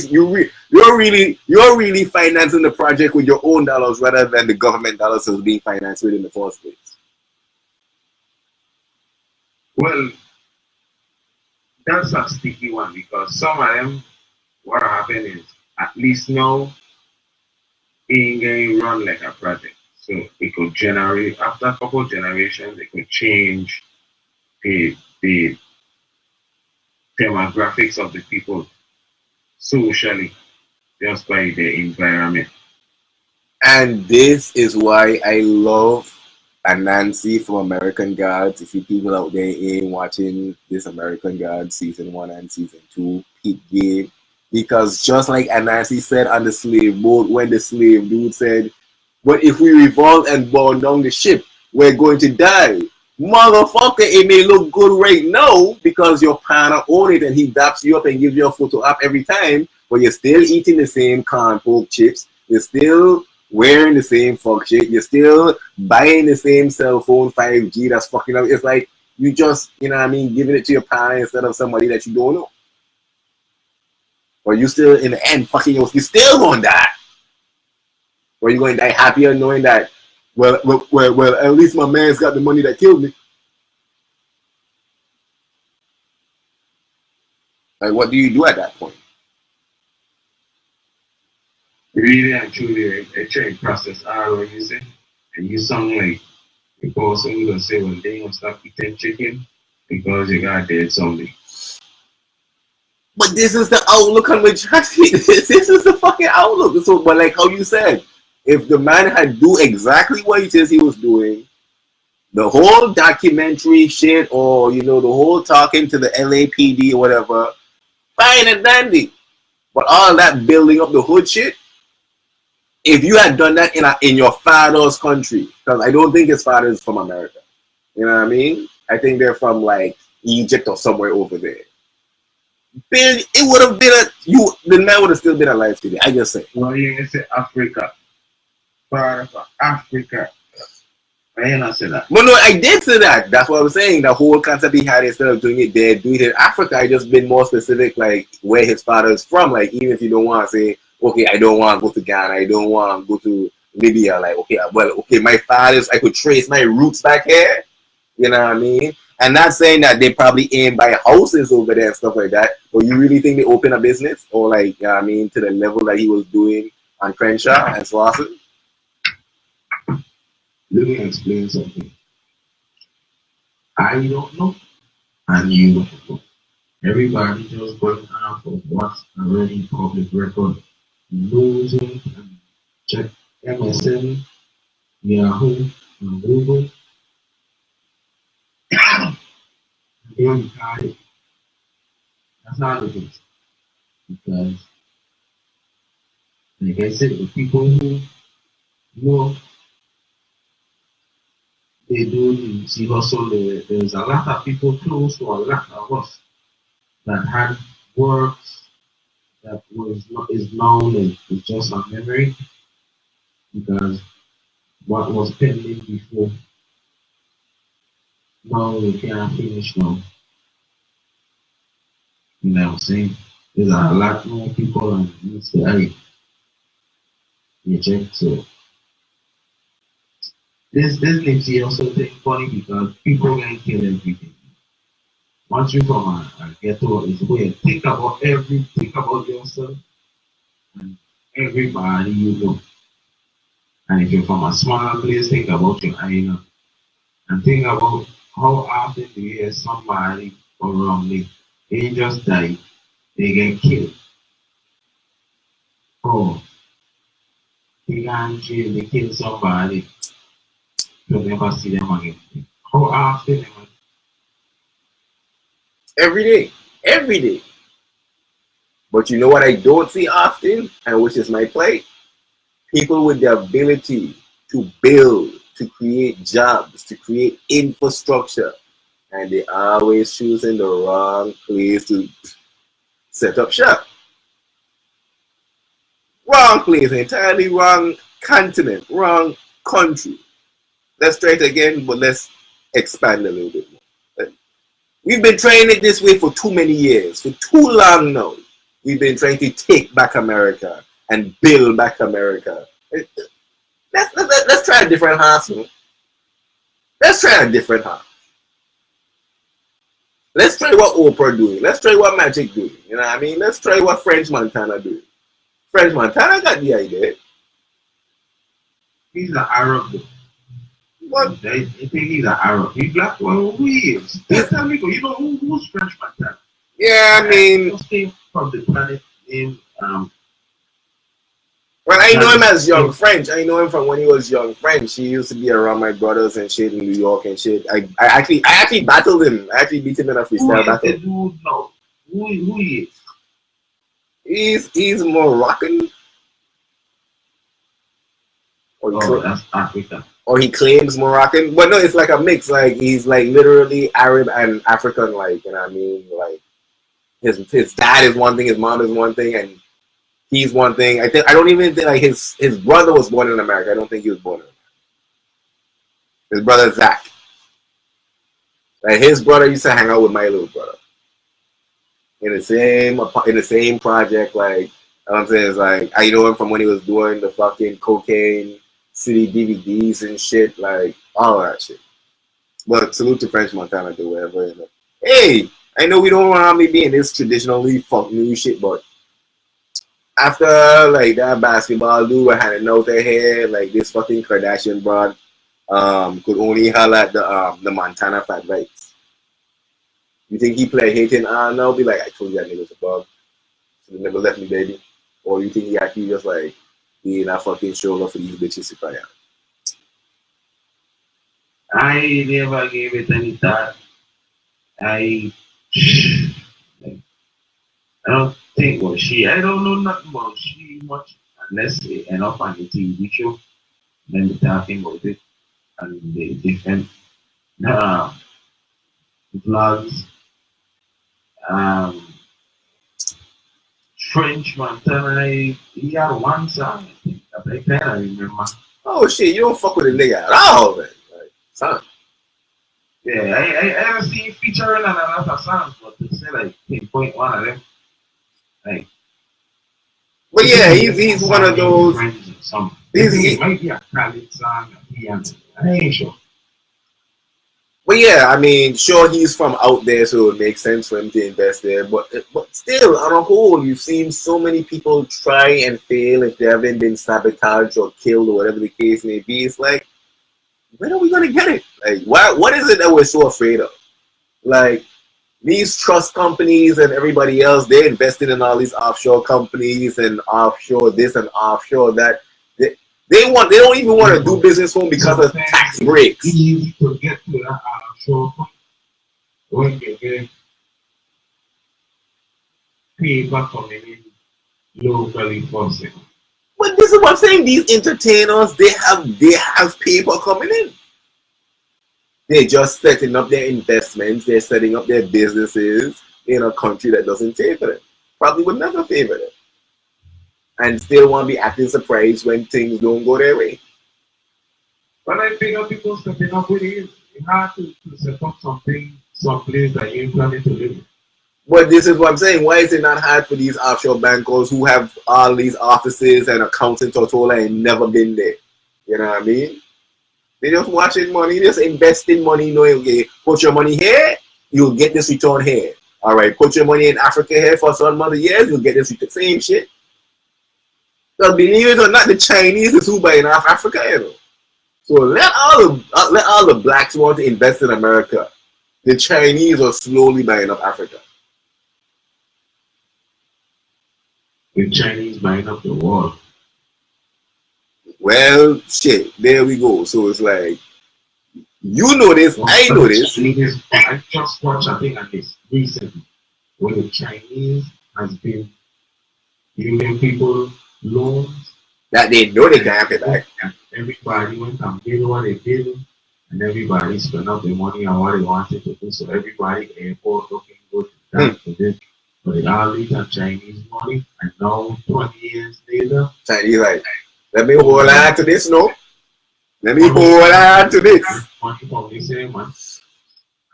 financing the project with your own dollars rather than the government dollars that was being financed with in the first place.
Well, that's a sticky one because some of them, what happened is, at least now, it ain't run like a project. So it could generate, after a couple of generations, it could change the demographics of the people socially just by the environment.
And this is why I love Anansi from American Gods. If you people out there ain't watching this American Gods season 1 and season 2, peep game. Because just like Anansi said on the slave boat, when the slave dude said, but if we revolt and burn down the ship, we're going to die. Motherfucker, it may look good right now because your partner own it and he daps you up and gives you a photo up every time. but you're still eating the same corn pork chips. You're still wearing the same fuck shit. You're still buying the same cell phone 5G that's fucking up. It's like you just, you know what I mean, giving it to your parents instead of somebody that you don't know. Or you still, in the end, fucking, you still gonna die. Or you going to die happier knowing that, well, at least my man's got the money that killed me. Like, what do you do at that point?
Really and truly, a trade process are what you say. And you sound like the person who's gonna say, well, they ain't gonna stop eating chicken because you got dead zombie.
But this is the outlook on which this is the fucking outlook. So, but like how you said, if the man had do exactly what it is he was doing, the whole documentary shit, or you know, the whole talking to the LAPD or whatever, fine and dandy. But all that building up the hood shit, if you had done that in your father's country, because I don't think his father is from America. You know what I mean? I think they're from like Egypt or somewhere over there. It would have been the man would have still been alive today. I just say.
Well, you can say Africa. Part of Africa. I ain't not say that.
Well, no, I did say that. That's what I was saying. The whole concept he had, instead of doing it there, do it in Africa. I just been more specific, like where his father is from. Like, even if you don't want to say, okay, I don't want to go to Ghana, I don't want to go to Libya. Like, okay, well, okay, my father's, I could trace my roots back here. You know what I mean? And not saying that they probably aim by houses over there and stuff like that. But you really think they open a business, or like, you know what I mean, to the level that he was doing on Crenshaw and Slauson?
Let me explain something. I don't know, and you don't know. Everybody just going off of what's already public record. Losing and check MSN, Yahoo, and Google. There you got it. That's not the case. Because, like I said, the people who know they do see hustle, there's a lot of people close to a lot of us that had works that is known as just a memory, because what was pending before, now we can't finish now. You know what I'm saying? There's a lot more people and needs to reject. So this makes it also think funny, because people can kill everything. Once you're from a ghetto, it's where think about yourself and everybody you know. And if you're from a small place, think about your island. And think about how often do you hear somebody go wrongly, they just die, they get killed. Oh, they got in jail, they kill somebody, you'll never see them again. How often?
Every day. But you know what I don't see often, and which is my plight? People with the ability to build, to create jobs, to create infrastructure, and they always choosing the wrong place to set up shop. Wrong place, entirely wrong continent, wrong country. Let's try it again, but let's expand a little bit more. We've been trying it this way for too many years, for too long now. We've been trying to take back America and build back America. Let's try a different house. Let's try a different house. Let's try what Oprah doing. Let's try what Magic doing. You know what I mean? Let's try what French Montana doing. French Montana got the idea.
He's an Arab.
What?
They think he's an Arab. He's black. Well, who he is? Tell me, you know who's French Montana?
Yeah, I mean,
He came from the planet named
well, I know him as young French. I know him from when he was young French. He used to be around my brothers and shit in New York and shit. I actually battled him. I actually beat him in a freestyle battle.
Dude, no. Who he is?
He's Moroccan.
That's Africa.
Or he claims Moroccan. But no, it's like a mix. Like he's like literally Arab and African, like, you know what I mean? Like his dad is one thing, his mom is one thing, and He's one thing. I don't even think like his brother was born in America. I don't think he was born in America. His brother Zach. Like his brother used to hang out with my little brother in the same project. Like I'm saying, it's like I know him from when he was doing the fucking Cocaine City DVDs and shit, like all that shit. But salute to French Montana, do whatever. You know. Hey, I know we don't want me being this traditionally fuck new shit, but after like that basketball dude were handing out their hair, like this fucking Kardashian broad could only holler at the Montana fat rights. You think he play hating on now? Be like, I told you that nigga was a bug. So they never left me, baby. Or you think he actually just like being a fucking shoulder for these bitches to cry out?
I never gave it any thought. I don't think I don't know nothing about she much unless they end up on the TV show. Then they're talking about it and the different vlogs. French Montana, he had one song, I think, that I kind of remember.
Oh shit, you don't fuck with a nigga at all, man. Like, son.
Yeah, I haven't seen featuring on a lot of songs, but to say like pinpoint one of them, like.
But yeah, he's one of those.
It might be a Khaled song. I ain't sure.
But yeah, I mean, sure, he's from out there, so it makes sense for him to invest there. But still, on a whole, you've seen so many people try and fail if they haven't been sabotaged or killed or whatever the case may be. It's like, when are we gonna get it? Like, what is it that we're so afraid of? Like, these trust companies and everybody else, they're investing in all these offshore companies and offshore this and offshore that. They don't even want to do business for them because of tax breaks.
It's easy to get to that offshore point when you get paper coming in locally first.
But this is what I'm saying. These entertainers, they have paper coming in. They're just setting up their investments. They're setting up their businesses in a country that doesn't favor them. Probably would never favor them. And still want to be acting surprised when things don't go their way.
But I think people stepping up with it. It's hard to set up something, someplace that you ain't planning to live in.
But this is what I'm saying. Why is it not hard for these offshore bankers who have all these offices and accounts in Tortola and never been there? You know what I mean? They just watching money, just investing money, knowing, okay, put your money here, you'll get this return here. All right, put your money in Africa here for some other years, you'll get this return. Same shit. Because believe it or not, the Chinese is who buying off Africa, you know. So let all the blacks want to invest in America. The Chinese are slowly buying up Africa.
The Chinese buying up the world.
Well, shit, there we go. So it's like, you know this, I know this.
I just watched a thing on this recently, where the Chinese has been giving people loans
that they know they can't pay back.
And everybody went and did what they did, and everybody spent up their money on what they wanted to do. So everybody airport looking good to this. But they all leave on Chinese money, and now 20 years later,
Chinese like, let me hold on to this, no? Let me hold on to this.
Money from the same one.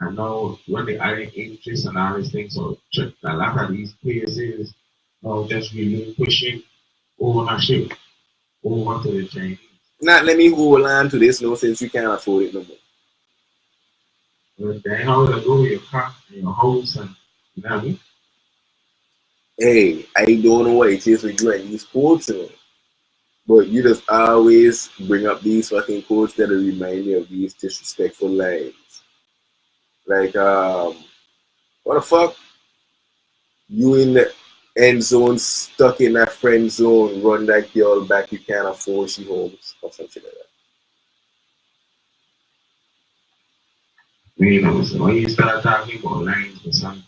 And now when they add interest and all these things, so a lot of these places now just relinquishing ownership over to the Chinese.
Not let me hold on to this, no, since you can't afford it no more.
But then how to go with your car and your house and you know what I mean?
Hey, I don't know what it is with you and these quotes, you know. But you just always bring up these fucking quotes that remind me of these disrespectful lines. Like, what the fuck? You in the end zone, stuck in that friend zone, run that girl back, you can't afford, she homes, or something like that.
You know, so when you start talking about lines or something,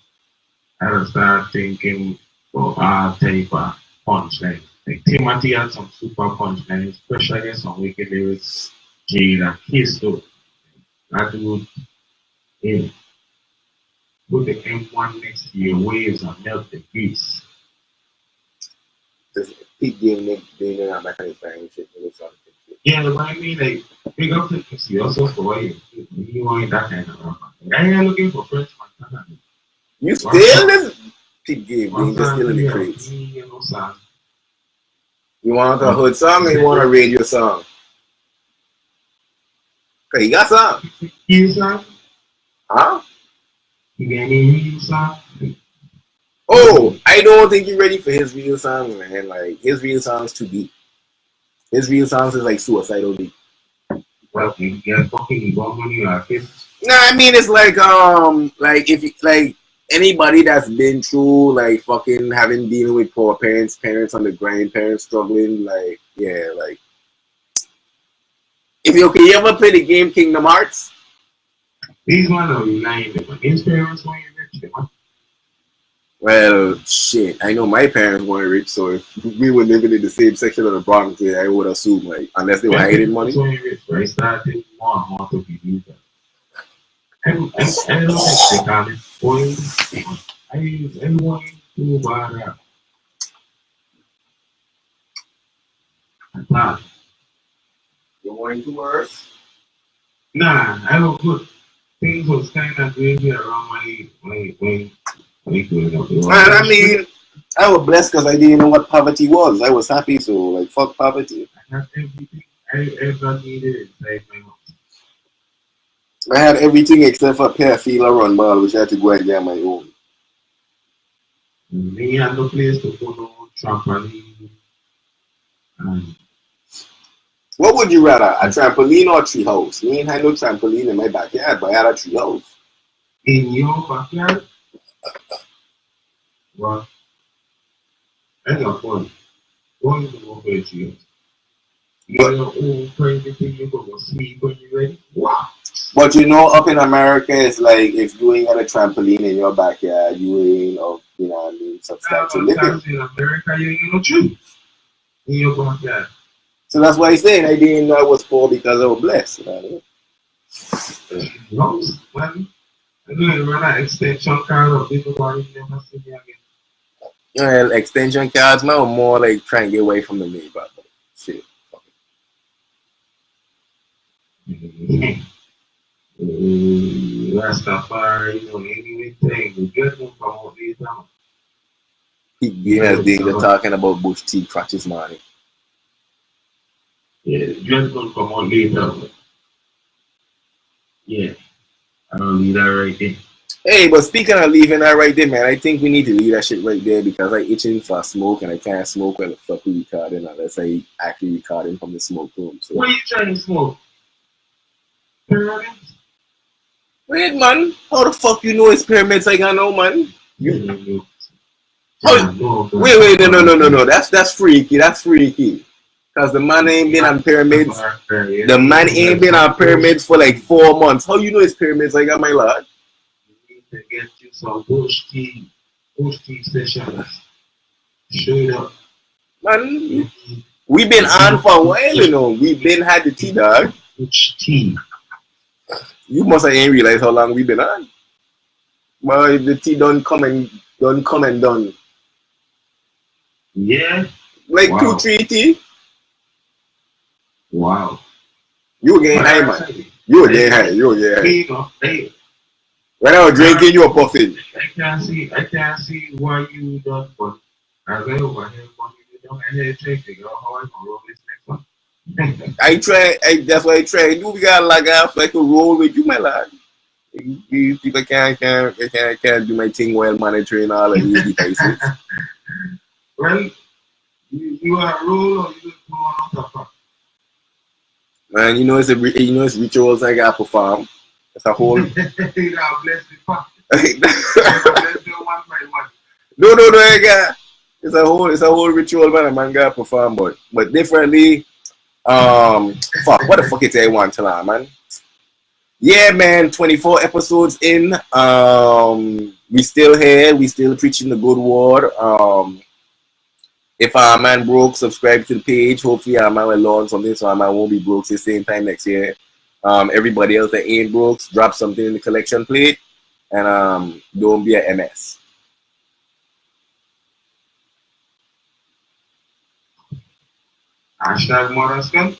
I don't start thinking about all type of punchlines. Like Timothy had some super punchlines, especially some wicked lyrics. Jada Kiss though. That dude, yeah. Put the M1 next to your waves and melt the beats.
Big game, they don't have that kind of time shit.
Yeah, but I mean, like, big up to see also for you. You want that kind of rapper. I ain't looking for French Montana.
You still this big game, being just still in the crates.
You know, son.
You want a hood song or you want a radio song? Okay, you got some.
You song?
Huh?
You got any real song?
Oh, I don't think you're ready for his real songs, man. Like, his real songs too deep. His real songs is like suicidal deep.
Well, you get fucking bomb on your face.
Nah, I mean it's like if you, like anybody that's been through like fucking having dealing with poor parents on the grind, parents struggling, like yeah, like if you okay, you ever play the game Kingdom Hearts?
These ones are lying, but his parents weren't rich, man.
Well, shit, I know my parents weren't rich, so if we were living in the same section of the Bronx, I would assume, like, unless they were hiding money.
Rich, right? Started more and more to believe that. I don't think they call it boys. I use anyone to buy that.
You're going to worse?
Nah, I don't good. Things was kind of crazy around my growing up.
Man, I mean, I was blessed because I didn't know what poverty was. I was happy, so like fuck poverty.
I had everything I ever needed inside my house.
I had everything except for a pair of Feel run ball, which I had to go and get my own.
Me had no place to go, no trampoline.
What would you rather, a trampoline or a tree house? Me ain't had no trampoline in my backyard, but I had a tree house.
In your backyard? Well, I got fun. One is over a tree house. You got your own private thing, you go sleep when you're ready. Wow.
But you know, up in America, it's like if you ain't got a trampoline in your backyard, you ain't of, you know what I mean, substantial living.
In America, you ain't no tree in your backyard.
So that's why I said I didn't know I was poor because I was blessed. You know what I mean?
House, man. I'm going to run an extension card of people who never see me again.
Well, extension cards, man, more like trying to get away from the neighbor. Shit.
Rastafari, you know, anything. We get them from all these now.
People they're talking about Bush T crutches money.
Yeah, gentlemen come on later. Yeah, I don't leave that right there.
Hey, but speaking of leaving that right there, man, I think we need to leave that shit right there because I'm itching for smoke and I can't smoke when the fuck we recording unless I actually recording from the smoke room. So.
What are you trying to smoke? Pyramids?
Wait, man, how the fuck you know it's pyramids? I got no, man. You... Oh, wait, no. That's freaky. That's freaky. Because the man ain't been on pyramids. The man ain't been on pyramids for like 4 months. How you know it's pyramids? I got my lord.
You need to get you some bush tea sessions. Straight up.
Man, we been on for a while, you know. We been had the tea, dog.
Bush tea.
You must have ain't realized how long we been on. Well, if the tea done come and done.
Yeah.
Like 2-3 tea.
Wow.
You were getting high, man. You were getting high.
Hey.
When I was drinking, you were puffing.
I can't see why you done, but as I over here, you don't have to take it. How I can roll this next one.
That's what I try. Do we got like a roll with you, my lad? You people can't do my thing while monitoring all of these devices.
Well, you are roll or you go on top.
Man, you know it's rituals I got perform. It's a whole. No, I got. It's a whole ritual, man. A man got perform, but differently. Fuck. What the fuck is I want to learn, man? Yeah, man. 24 episodes in. We still here. We still preaching the good word. If our man broke, subscribe to the page. Hopefully our man will learn something so our man won't be broke the same time next year. Everybody else that ain't broke, drop something in the collection plate and don't be a MS.
Hashtag Moraskan.